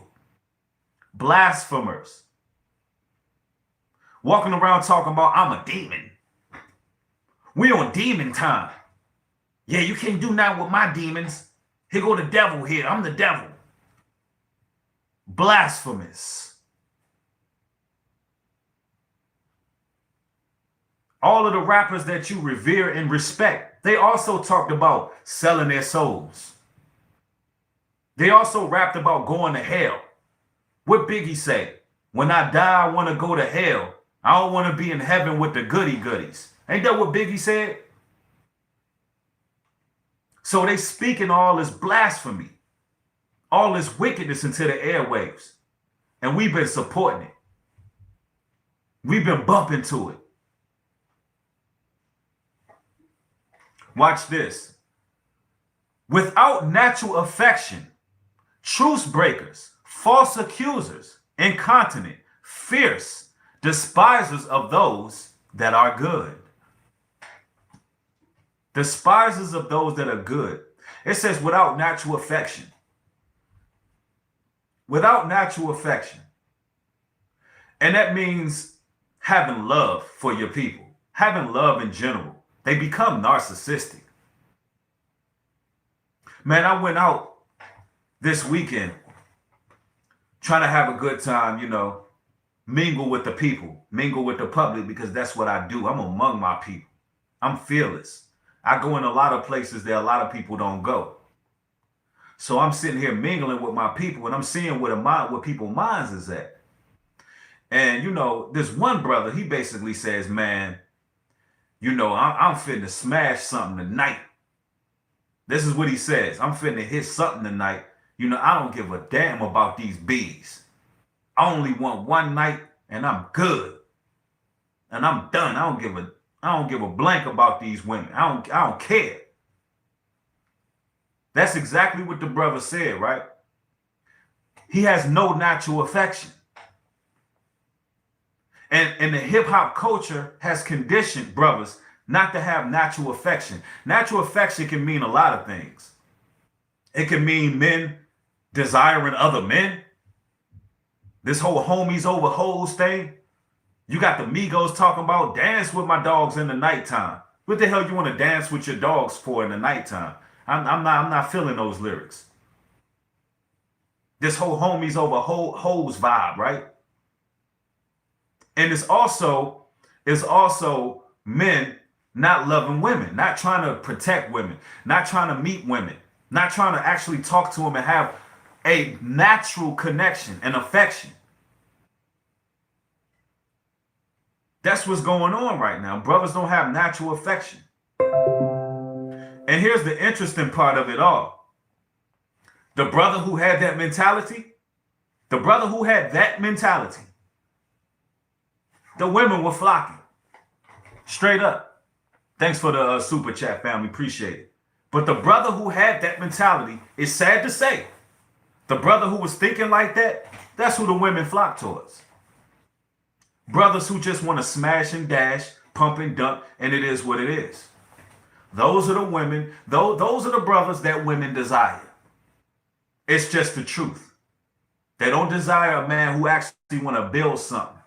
Speaker 3: Blasphemers. Walking around talking about, I'm a demon. We on demon time. Yeah, you can't do nothing with my demons. Here go the devil here. I'm the devil. Blasphemous. All of the rappers that you revere and respect, they also talked about selling their souls. They also rapped about going to hell. What Biggie say? When I die, I want to go to hell. I don't want to be in heaven with the goody goodies. Ain't that what Biggie said? So they speaking all this blasphemy, all this wickedness into the airwaves. And we've been supporting it. We've been bumping to it. Watch this. Without natural affection, truce breakers, false accusers, incontinent, fierce, despisers of those that are good. Despisers of those that are good. It says without natural affection. Without natural affection. And that means having love for your people, having love in general. They become narcissistic. Man, I went out this weekend trying to have a good time, you know, mingle with the people, mingle with the public, because that's what I do. I'm among my people. I'm fearless. I go in a lot of places that a lot of people don't go. So I'm sitting here mingling with my people, and I'm seeing what people's minds is at. And, you know, this one brother, he basically says, man, you know, I'm finna smash something tonight. This is what he says. I'm finna hit something tonight. You know, I don't give a damn about these bees. I only want one night and I'm good. And I'm done. I don't give a blank about these women. I don't care. That's exactly what the brother said, right? He has no natural affection. And the hip hop culture has conditioned brothers not to have natural affection. Natural affection can mean a lot of things. It can mean men desiring other men. This whole homies over hoes thing. You got the Migos talking about dance with my dogs in the nighttime. What the hell you want to dance with your dogs for in the nighttime? I'm not feeling those lyrics. This whole homies over hoes vibe, right? And it's also men not loving women, not trying to protect women, not trying to meet women, not trying to actually talk to them and have a natural connection and affection. That's what's going on right now. Brothers don't have natural affection. And here's the interesting part of it all. The brother who had that mentality, the women were flocking. Straight up. Thanks for the super chat, family. Appreciate it. But the brother who had that mentality, it's sad to say, the brother who was thinking like that, that's who the women flock towards. Brothers who just want to smash and dash, pump and dump, and it is what it is. Those are the women, those are the brothers that women desire. It's just the truth. They don't desire a man who actually want to build something,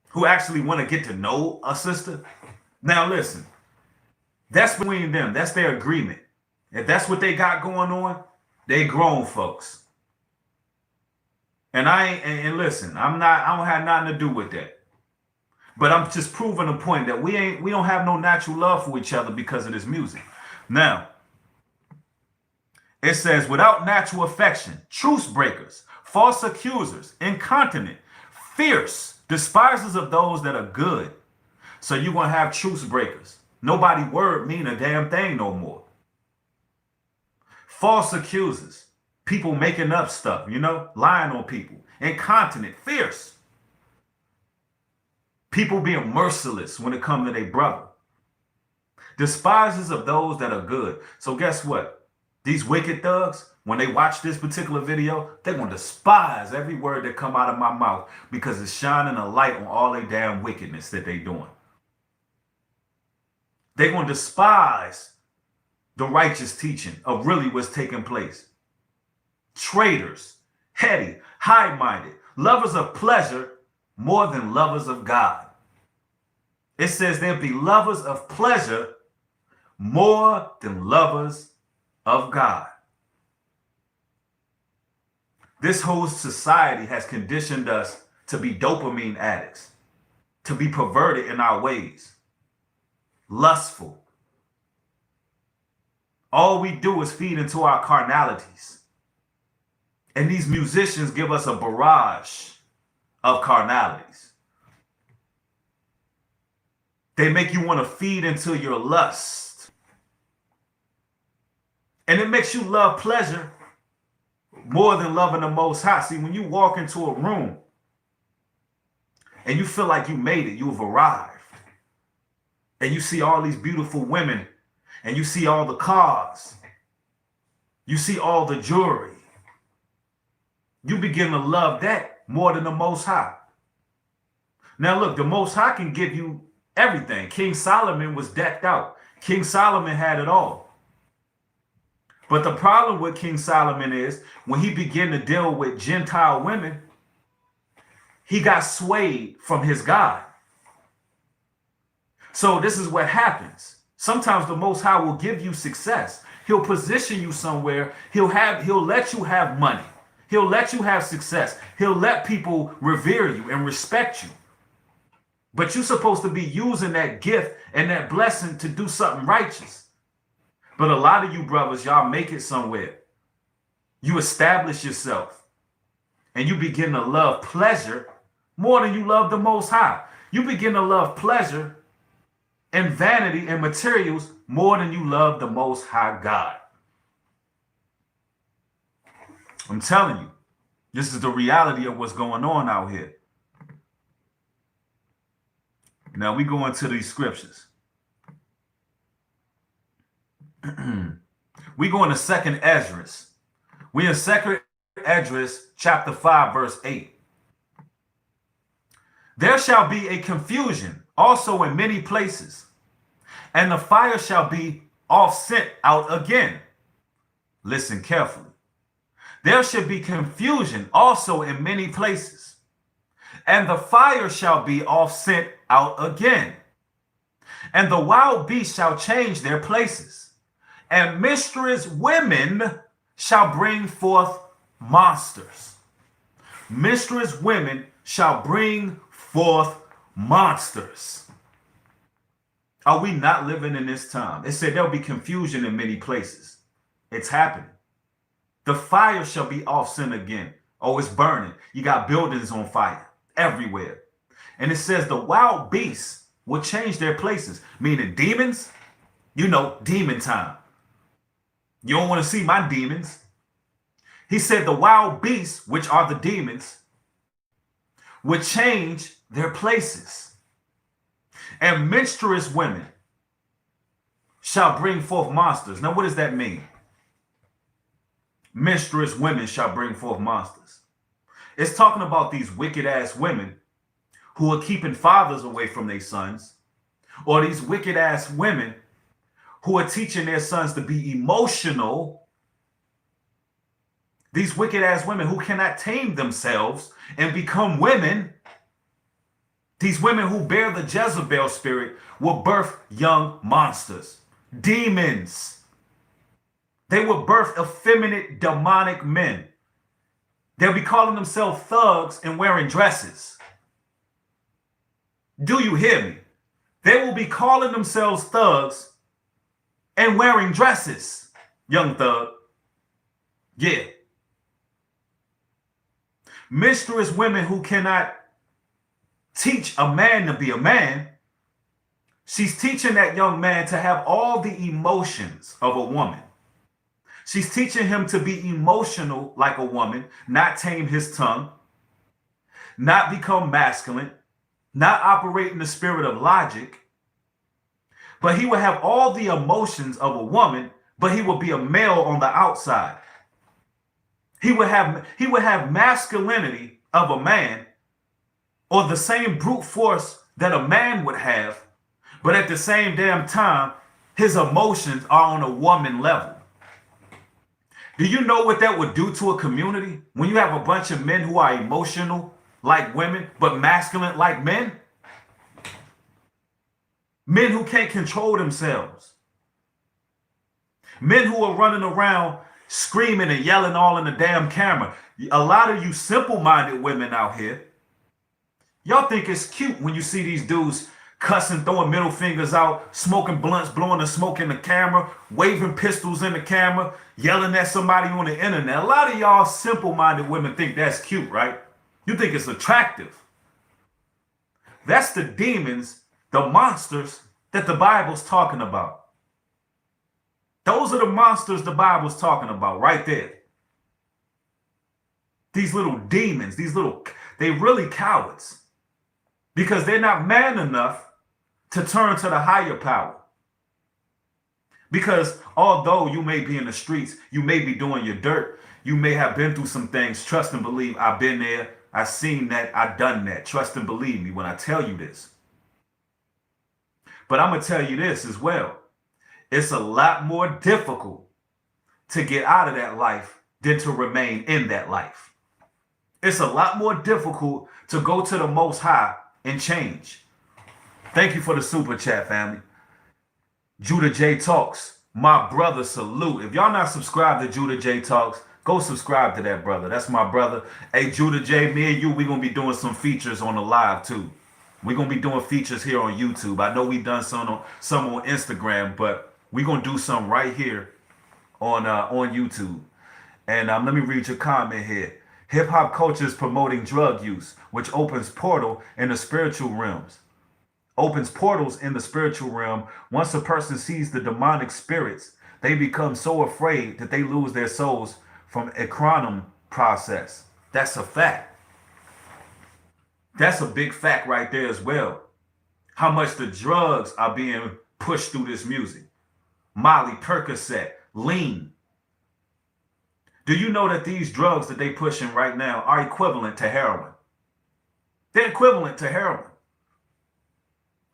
Speaker 3: who actually want to get to know a sister. Now listen, that's between them. That's their agreement. If that's what they got going on, they grown folks. And listen, I don't have nothing to do with that. But I'm just proving the point that we don't have no natural love for each other because of this music. Now, it says, without natural affection, truce breakers, false accusers, incontinent, fierce, despisers of those that are good. So you're going to have truce breakers. Nobody word mean a damn thing no more. False accusers, people making up stuff, you know, lying on people. Incontinent, fierce. People being merciless when it comes to their brother. Despisers of those that are good. So guess what? These wicked thugs, when they watch this particular video, they're going to despise every word that come out of my mouth because it's shining a light on all their damn wickedness that they doing. They're going to despise the righteous teaching of really what's taking place. Traitors, heady, high-minded, lovers of pleasure more than lovers of God. It says they'll be lovers of pleasure more than lovers of God. This whole society has conditioned us to be dopamine addicts, to be perverted in our ways, lustful. All we do is feed into our carnalities. And these musicians give us a barrage of carnalities. They make you want to feed into your lust. And it makes you love pleasure more than loving the Most High. See, when you walk into a room and you feel like you made it, you've arrived, and you see all these beautiful women, and you see all the cars, you see all the jewelry, you begin to love that more than the Most High. Now look, the Most High can give you everything. King Solomon was decked out. King Solomon had it all. But the problem with King Solomon is when he began to deal with Gentile women, he got swayed from his God. So this is what happens. Sometimes the Most High will give you success. He'll position you somewhere. He'll let you have money. He'll let you have success. He'll let people revere you and respect you. But you're supposed to be using that gift and that blessing to do something righteous. But a lot of you brothers, y'all make it somewhere. You establish yourself and you begin to love pleasure more than you love the Most High. You begin to love pleasure and vanity and materials more than you love the Most High God. I'm telling you, this is the reality of what's going on out here. Now we go into these scriptures. We go into 2nd Esdras. We in 2nd Esdras chapter 5 verse 8. There shall be a confusion also in many places, and the fire shall be oft sent out again. Listen carefully. There shall be confusion also in many places, and the fire shall be oft sent out again. And the wild beasts shall change their places, and mischievous women shall bring forth monsters. Mischievous women shall bring forth monsters. Are we not living in this time? It said there'll be confusion in many places. It's happening. The fire shall be off sent again. Oh, it's burning. You got buildings on fire everywhere. And it says the wild beasts will change their places, meaning demons. You know, demon time. You don't want to see my demons. He said the wild beasts, which are the demons, would change their places. And menstruous women shall bring forth monsters. Now, what does that mean? Menstruous women shall bring forth monsters. It's talking about these wicked ass women who are keeping fathers away from their sons, or these wicked ass women who are teaching their sons to be emotional. These wicked ass women who cannot tame themselves and become women. These women who bear the Jezebel spirit will birth young monsters, demons. They will birth effeminate, demonic men. They'll be calling themselves thugs and wearing dresses. Do you hear me? They will be calling themselves thugs and wearing dresses, young thug. Yeah. Mischievous women who cannot teach a man to be a man. She's teaching that young man to have all the emotions of a woman. She's teaching him to be emotional like a woman, not tame his tongue, not become masculine, not operate in the spirit of logic. But he will have all the emotions of a woman, but he will be a male on the outside. He would have masculinity of a man, or the same brute force that a man would have, but at the same damn time, his emotions are on a woman level. Do you know what that would do to a community when you have a bunch of men who are emotional like women, but masculine like men? Men who can't control themselves. Men who are running around screaming and yelling all in the damn camera. A lot of you simple-minded women out here, y'all think it's cute when you see these dudes cussing, throwing middle fingers out, smoking blunts, blowing the smoke in the camera, waving pistols in the camera, yelling at somebody on the internet. A lot of y'all simple-minded women think that's cute, right? You think it's attractive. That's the demons, the monsters that the Bible's talking about. Those are the monsters the Bible's talking about right there. These little demons, they really cowards because they're not man enough to turn to the higher power. Because although you may be in the streets, you may be doing your dirt, you may have been through some things, trust and believe, I've been there, I've seen that, I've done that. Trust and believe me when I tell you this. But I'm going to tell you this as well. It's a lot more difficult to get out of that life than to remain in that life. It's a lot more difficult to go to the Most High and change. Thank you for the super chat, family. Judah J Talks, my brother, salute. If y'all not subscribed to Judah J Talks, go subscribe to that brother. That's my brother. Hey, Judah J, me and you, we're going to be doing some features on the live too. We're going to be doing features here on YouTube. I know we've done some on Instagram, but we're going to do some right here on YouTube. And let me read your comment here. Hip hop culture is promoting drug use, which opens portals in the spiritual realms. Opens portals in the spiritual realm. Once a person sees the demonic spirits, they become so afraid that they lose their souls from a chronom process. That's a fact. That's a big fact right there as well. How much the drugs are being pushed through this music. Molly, Percocet, lean. Do you know that these drugs that they pushing right now are equivalent to heroin? They're equivalent to heroin.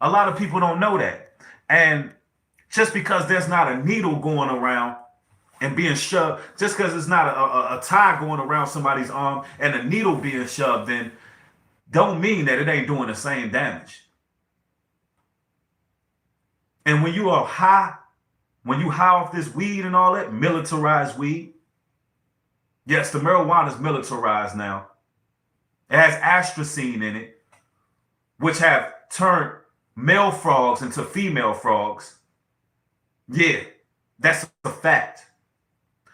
Speaker 3: A lot of people don't know that. And just because there's not a needle going around and being shoved, just because it's not a tie going around somebody's arm and a needle being shoved in, don't mean that it ain't doing the same damage. And when you are high, when you high off this weed and all that, militarized weed, yes, the marijuana is militarized now. It has astrazine in it, which have turned male frogs into female frogs. Yeah, that's a fact.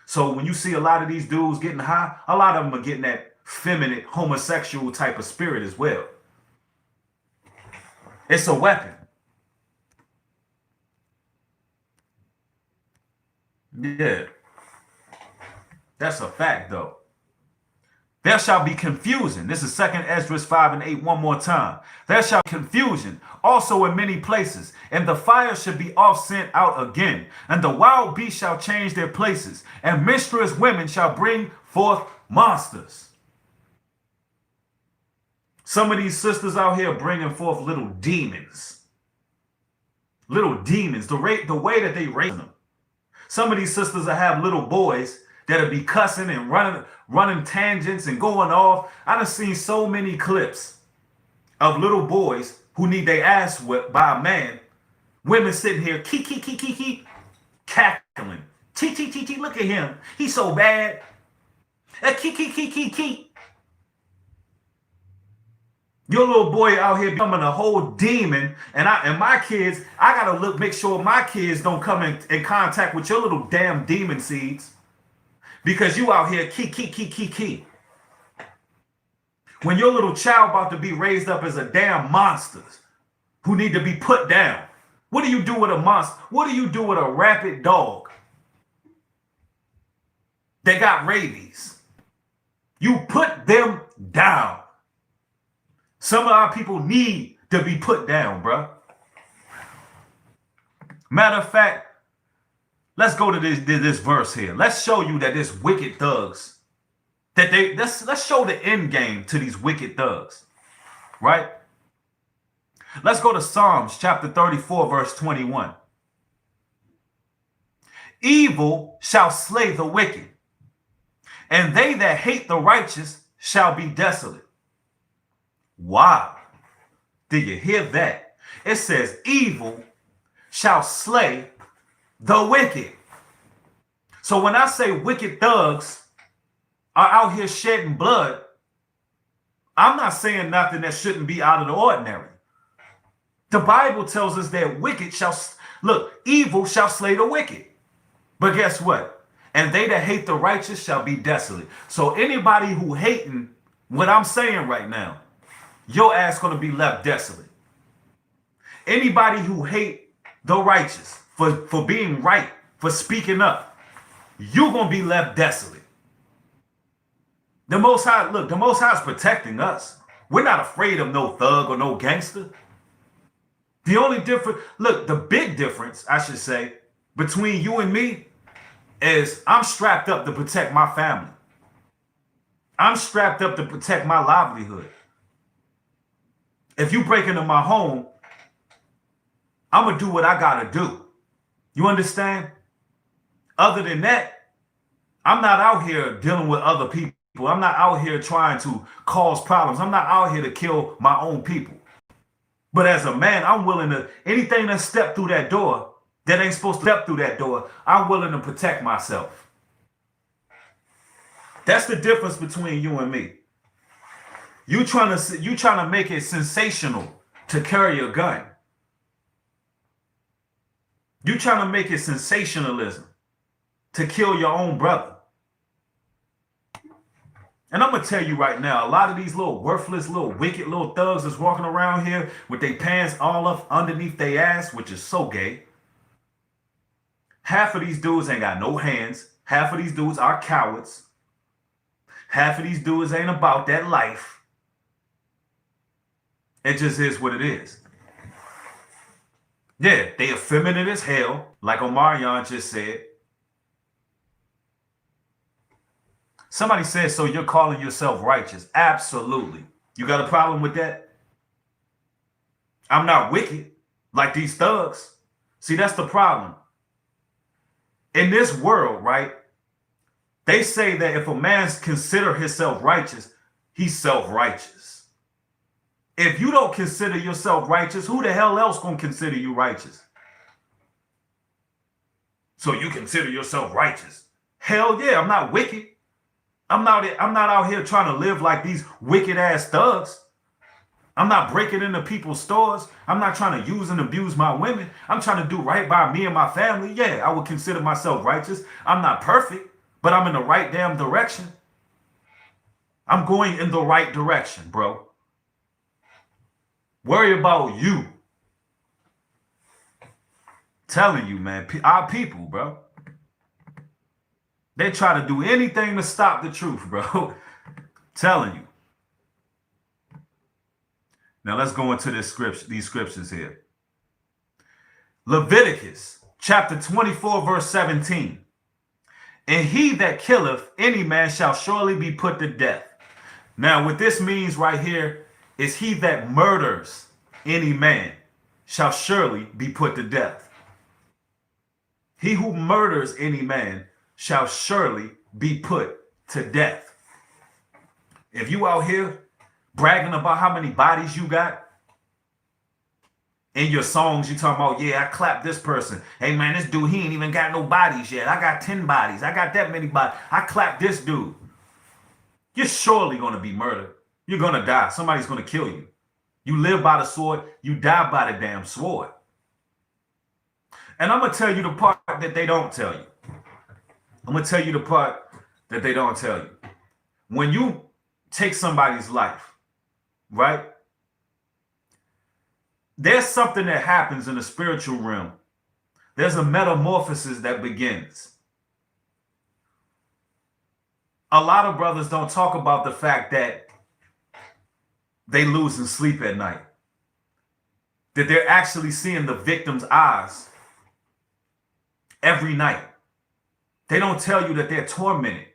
Speaker 3: So when you see a lot of these dudes getting high, a lot of them are getting that feminine, homosexual type of spirit as well. It's a weapon. Yeah. That's a fact, though. There shall be confusion. This is 2 Esdras 5 and 8 one more time. There shall be confusion also in many places, and the fire should be off sent out again, and the wild beasts shall change their places, and menstruous women shall bring forth monsters. Some of these sisters out here bringing forth little demons. Little demons, the way that they raise them. Some of these sisters will have little boys that'll be cussing and running tangents and going off. I done seen so many clips of little boys who need their ass whipped by a man. Women sitting here, cackling. Look at him. He's so bad. Your little boy out here becoming a whole demon, and my kids, I gotta make sure my kids don't come in contact with your little damn demon seeds. Because you out here key. When your little child about to be raised up as a damn monster who need to be put down. What do you do with a monster? What do you do with a rabid dog that got rabies? You put them down. Some of our people need to be put down, bruh. Matter of fact, let's go to this verse here. Let's show you that this wicked thugs, let's show the end game to these wicked thugs, right? Let's go to Psalms chapter 34, verse 21. Evil shall slay the wicked, and they that hate the righteous shall be desolate. Wow. Did you hear that? It says evil shall slay the wicked. So when I say wicked thugs are out here shedding blood, I'm not saying nothing that shouldn't be out of the ordinary. The Bible tells us that evil shall slay the wicked. But guess what? And they that hate the righteous shall be desolate. So anybody who hating what I'm saying right now, your ass gonna be left desolate. Anybody who hate the righteous for being right, for speaking up, you're gonna be left desolate. The Most High, look, the Most High is protecting us. We're not afraid of no thug or no gangster. The only difference, look, the big difference, I should say, between you and me is I'm strapped up to protect my family. I'm strapped up to protect my livelihood. If you break into my home, I'm going to do what I got to do. You understand? Other than that, I'm not out here dealing with other people. I'm not out here trying to cause problems. I'm not out here to kill my own people. But as a man, I'm willing to, anything that step through that door that ain't supposed to step through that door, I'm willing to protect myself. That's the difference between you and me. You trying to make it sensational to carry a gun. You trying to make it sensationalism to kill your own brother. And I'm going to tell you right now, a lot of these little worthless, little wicked little thugs that's walking around here with their pants all up underneath their ass, which is so gay. Half of these dudes ain't got no hands. Half of these dudes are cowards. Half of these dudes ain't about that life. It just is what it is. Yeah, they effeminate as hell, like Omarion just said. Somebody says, so you're calling yourself righteous? Absolutely. You got a problem with that? I'm not wicked like these thugs. See, that's the problem. In this world, right, they say that if a man consider himself righteous, he's self-righteous. If you don't consider yourself righteous, who the hell else gonna consider you righteous? So you consider yourself righteous? Hell yeah, I'm not wicked. I'm not out here trying to live like these wicked ass thugs. I'm not breaking into people's stores. I'm not trying to use and abuse my women. I'm trying to do right by me and my family. Yeah, I would consider myself righteous. I'm not perfect, but I'm in the right damn direction. I'm going in the right direction, bro. Worry about you. Telling you, man, our people, bro. They try to do anything to stop the truth, bro. Telling you. Now let's go into these scriptures here. Leviticus chapter 24, verse 17. And he that killeth any man shall surely be put to death. Now what this means right here is he that murders any man shall surely be put to death. He who murders any man shall surely be put to death. If you out here bragging about how many bodies you got in your songs, you talking about, yeah, I clapped this person. Hey man, this dude, he ain't even got no bodies yet. I got 10 bodies. I got that many bodies. I clapped this dude. You're surely going to be murdered. You're going to die. Somebody's going to kill you. You live by the sword. You die by the damn sword. And I'm going to tell you the part that they don't tell you. I'm going to tell you the part that they don't tell you. When you take somebody's life, right? There's something that happens in the spiritual realm. There's a metamorphosis that begins. A lot of brothers don't talk about the fact that they lose in sleep at night. That they're actually seeing the victim's eyes every night. They don't tell you that they're tormented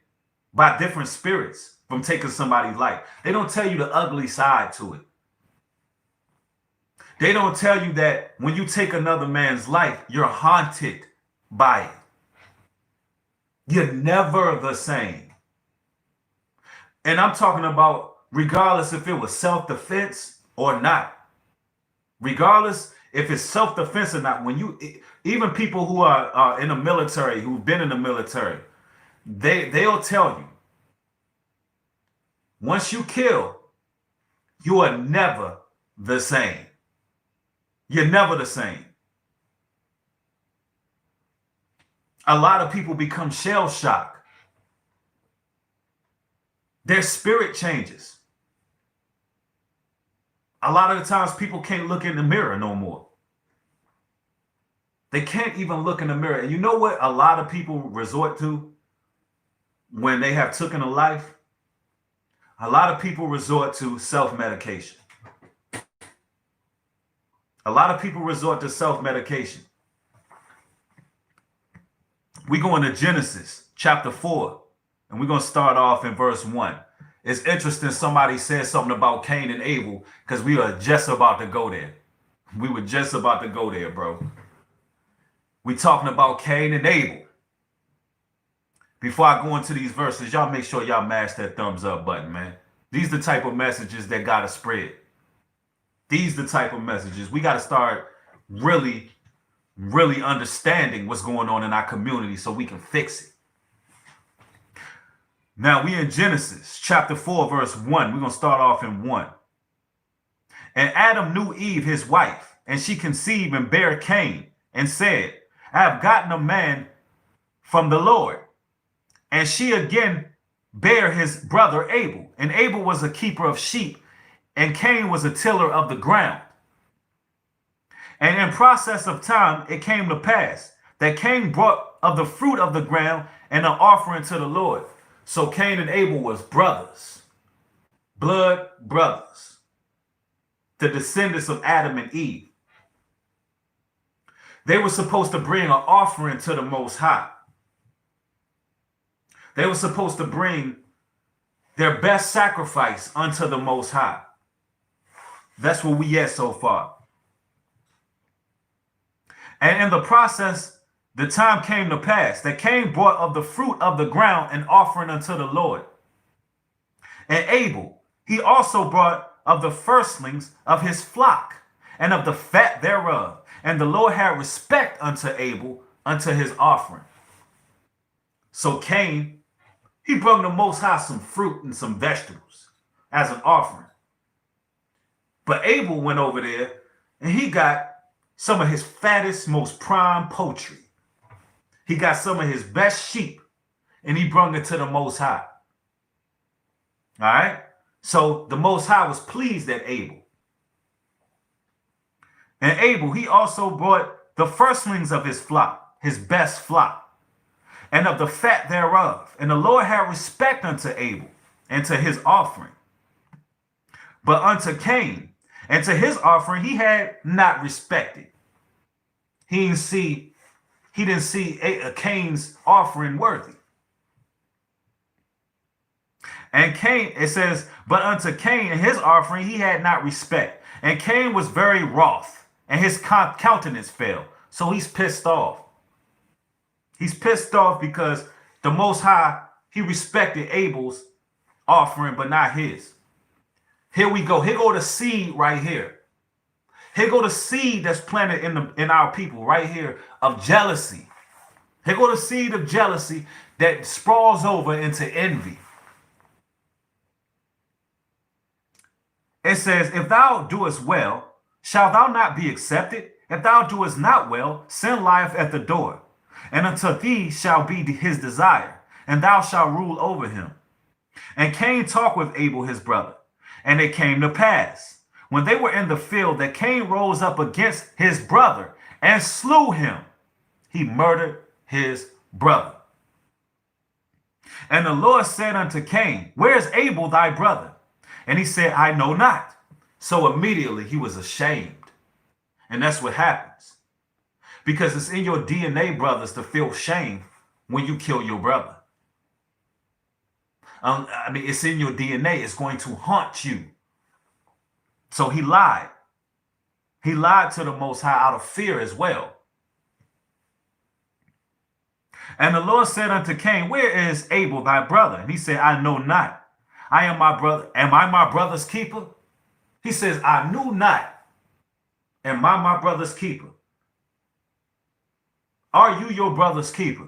Speaker 3: by different spirits from taking somebody's life. They don't tell you the ugly side to it. They don't tell you that when you take another man's life, you're haunted by it. You're never the same. And I'm talking about regardless if it was self-defense or not. Regardless if it's self-defense or not, when you, even people who are in the military, who've been in the military, they'll tell you, once you kill, you are never the same. You're never the same. A lot of people become shell-shocked. Their spirit changes. A lot of the times people can't look in the mirror no more. They can't even look in the mirror. And you know what a lot of people resort to when they have taken a life? A lot of people resort to self-medication. A lot of people resort to self-medication. We go into Genesis chapter 4, and we're going to start off in verse 1. It's interesting somebody said something about Cain and Abel because we are just about to go there. We were just about to go there, bro. We talking about Cain and Abel. Before I go into these verses, y'all make sure y'all mash that thumbs up button, man. These the type of messages that got to spread. These the type of messages. We got to start really understanding what's going on in our community so we can fix it. Now we in Genesis chapter 4, verse 1. We're going to start off in 1. And Adam knew Eve, his wife, and she conceived and bare Cain and said, I have gotten a man from the Lord. And she again bare his brother Abel. And Abel was a keeper of sheep, and Cain was a tiller of the ground. And in process of time, it came to pass that Cain brought of the fruit of the ground and an offering to the Lord. So Cain and Abel was brothers, blood brothers, the descendants of Adam and Eve. They were supposed to bring an offering to the Most High. They were supposed to bring their best sacrifice unto the Most High. That's where we at so far. And in the process, the time came to pass that Cain brought of the fruit of the ground an offering unto the Lord. And Abel, he also brought of the firstlings of his flock and of the fat thereof. And the Lord had respect unto Abel, unto his offering. So Cain, he brought the Most High some fruit and some vegetables as an offering. But Abel went over there and he got some of his fattest, most prime poultry. He got some of his best sheep and he brought it to the Most High. All right. So the Most High was pleased at Abel. And Abel, he also brought the firstlings of his flock, his best flock, and of the fat thereof. And the Lord had respect unto Abel and to his offering. But unto Cain and to his offering, he had not respected. He didn't see Cain's offering worthy. And Cain, it says, but unto Cain and his offering, he had not respect. And Cain was very wroth, and his countenance fell. So he's pissed off. He's pissed off because the Most High, he respected Abel's offering, but not his. Here we go. Here go the seed right here. Here go the seed that's planted in our people right here of jealousy. Here go the seed of jealousy that sprawls over into envy. It says, if thou doest well, shalt thou not be accepted? If thou doest not well, sin lieth at the door. And unto thee shall be his desire, and thou shalt rule over him. And Cain talked with Abel his brother. And it came to pass, when they were in the field, that Cain rose up against his brother and slew him. He murdered his brother. And the Lord said unto Cain, where is Abel thy brother? And he said, I know not. So immediately he was ashamed. And that's what happens. Because it's in your DNA, brothers, to feel shame when you kill your brother. It's in your DNA. It's going to haunt you. So he lied. He lied to the Most High out of fear as well. And the Lord said unto Cain, where is Abel thy brother? And he said, I know not. I am my brother. Am I my brother's keeper? He says, I knew not. Am I my brother's keeper? Are you your brother's keeper?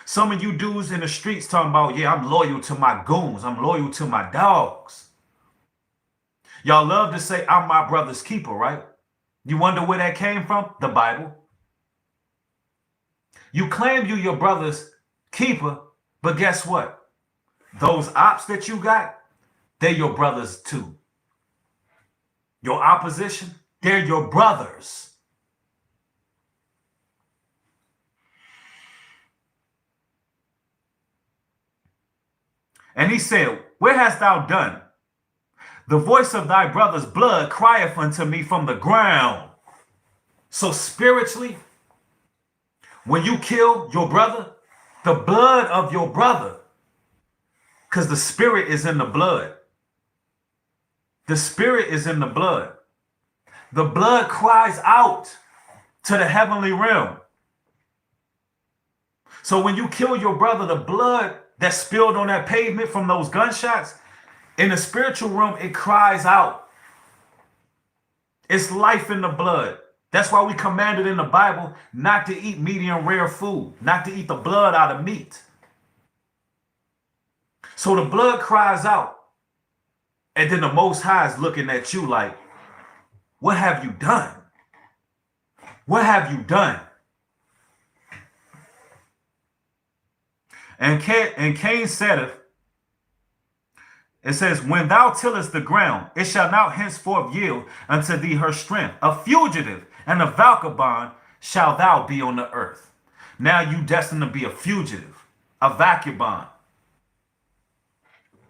Speaker 3: Some of you dudes in the streets talking about, yeah, I'm loyal to my goons. I'm loyal to my dogs. Y'all love to say, I'm my brother's keeper, right? You wonder where that came from? The Bible. You claim you your brother's keeper, but guess what? Those ops that you got, they're your brothers too. Your opposition, they're your brothers. And he said, Where hast thou done? The voice of thy brother's blood crieth unto me from the ground. So spiritually, when you kill your brother, the blood of your brother, because the spirit is in the blood. The spirit is in the blood. The blood cries out to the heavenly realm. So when you kill your brother, the blood that spilled on that pavement from those gunshots, in the spiritual realm, it cries out. It's life in the blood. That's why we commanded in the Bible not to eat medium rare food, not to eat the blood out of meat. So the blood cries out. And then the Most High is looking at you like, what have you done? What have you done? And Cain saith, it says, when thou tillest the ground, it shall not henceforth yield unto thee her strength. A fugitive and a vagabond shall thou be on the earth. Now you destined to be a fugitive, a vagabond.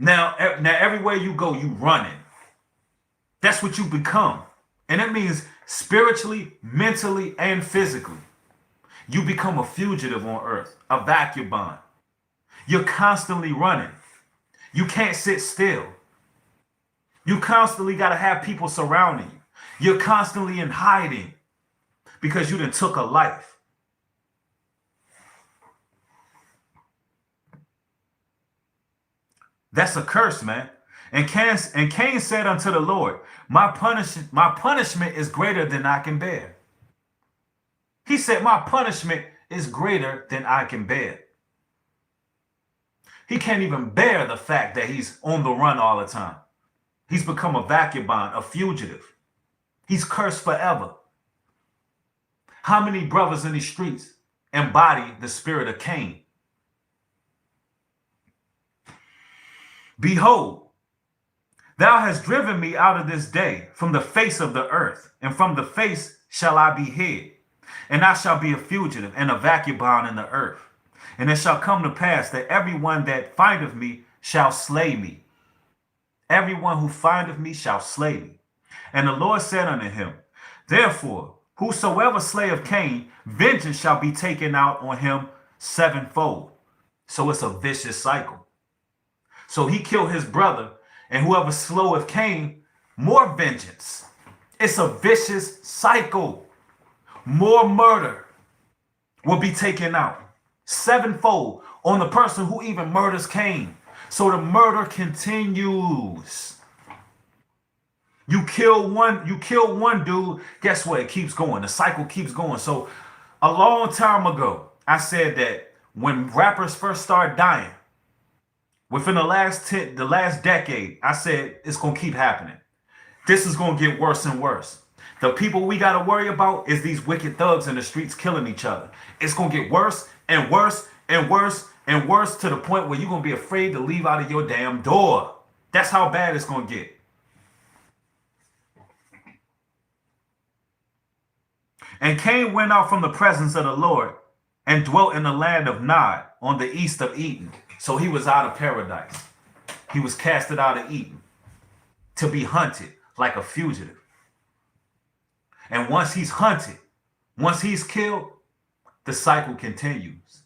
Speaker 3: Now everywhere you go, you running. That's what you become. And it means spiritually, mentally, and physically. You become a fugitive on earth, a vagabond. You're constantly running. You can't sit still. You constantly got to have people surrounding you. You're constantly in hiding because you done took a life. That's a curse, man. And Cain said unto the Lord, my punishment is greater than I can bear. He said, my punishment is greater than I can bear. He can't even bear the fact that he's on the run all the time. He's become a vagabond, a fugitive. He's cursed forever. How many brothers in these streets embody the spirit of Cain? Behold, thou hast driven me out of this day from the face of the earth, and from the face shall I be hid. And I shall be a fugitive and a vagabond in the earth. And it shall come to pass that everyone that findeth me shall slay me. Everyone who findeth me shall slay me. And the Lord said unto him, therefore, whosoever slayeth Cain, vengeance shall be taken out on him sevenfold. So it's a vicious cycle. So he killed his brother, and whoever sloweth Cain, more vengeance. It's a vicious cycle. More murder will be taken out sevenfold on the person who even murders Cain. So the murder continues. You kill one dude, guess what? It keeps going. The cycle keeps going. So a long time ago, I said that when rappers first started dying, within the last decade, I said it's going to keep happening. This is going to get worse and worse. The people we got to worry about is these wicked thugs in the streets killing each other. It's going to get worse and worse and worse and worse to the point where you're going to be afraid to leave out of your damn door. That's how bad it's going to get. And Cain went out from the presence of the Lord and dwelt in the land of Nod on the east of Eden. So he was out of paradise. He was casted out of Eden to be hunted like a fugitive. And once he's hunted, once he's killed, the cycle continues.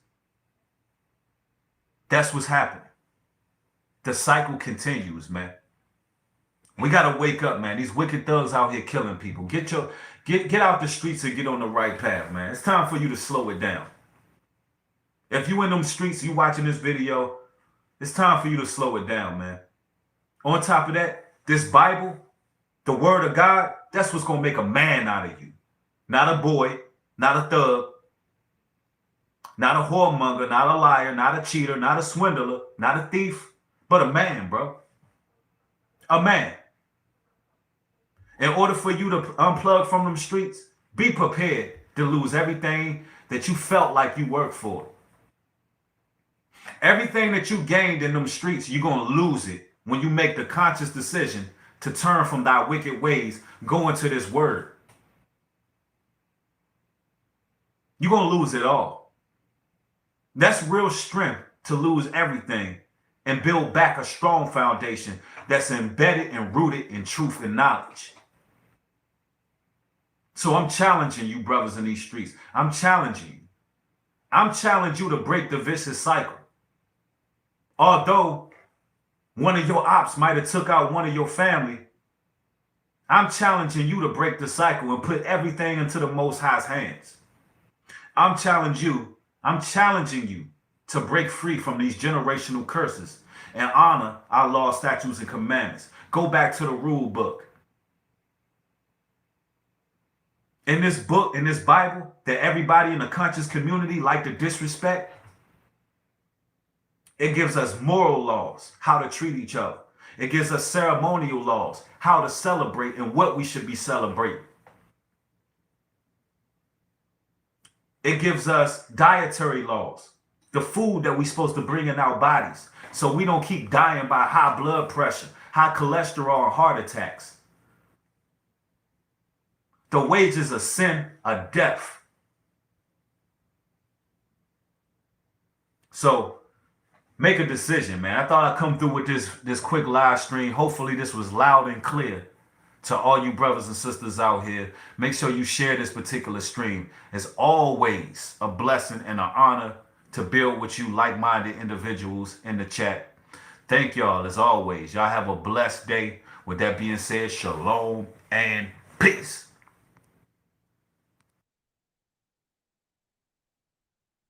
Speaker 3: That's what's happening. The cycle continues, man. We got to wake up, man. These wicked thugs out here killing people. Get out the streets and get on the right path, man. It's time for you to slow it down. If you in them streets, you watching this video, it's time for you to slow it down, man. On top of that, this Bible, the word of God, that's what's going to make a man out of you. Not a boy, not a thug, not a whoremonger, not a liar, not a cheater, not a swindler, not a thief, but a man, bro. A man. In order for you to unplug from them streets, be prepared to lose everything that you felt like you worked for. Everything that you gained in them streets, you're going to lose it when you make the conscious decision to turn from thy wicked ways, go into this word. You're going to lose it all. That's real strength to lose everything and build back a strong foundation that's embedded and rooted in truth and knowledge. So I'm challenging you, brothers in these streets. I'm challenging you. I'm challenging you to break the vicious cycle. Although one of your ops might have took out one of your family, I'm challenging you to break the cycle and put everything into the Most High's hands. I'm challenging you to break free from these generational curses and honor our laws, statutes, and commandments. Go back to the rule book. In this book, in this Bible, that everybody in the conscious community like to disrespect, it gives us moral laws, how to treat each other. It gives us ceremonial laws, how to celebrate and what we should be celebrating. It gives us dietary laws, the food that we're supposed to bring in our bodies, so we don't keep dying by high blood pressure, high cholesterol, and heart attacks. The wages of sin are death. So make a decision, man. I thought I'd come through with this quick live stream. Hopefully this was loud and clear to all you brothers and sisters out here. Make sure you share this particular stream. It's always a blessing and an honor to build with you like-minded individuals in the chat. Thank y'all as always. Y'all have a blessed day. With that being said, shalom and peace.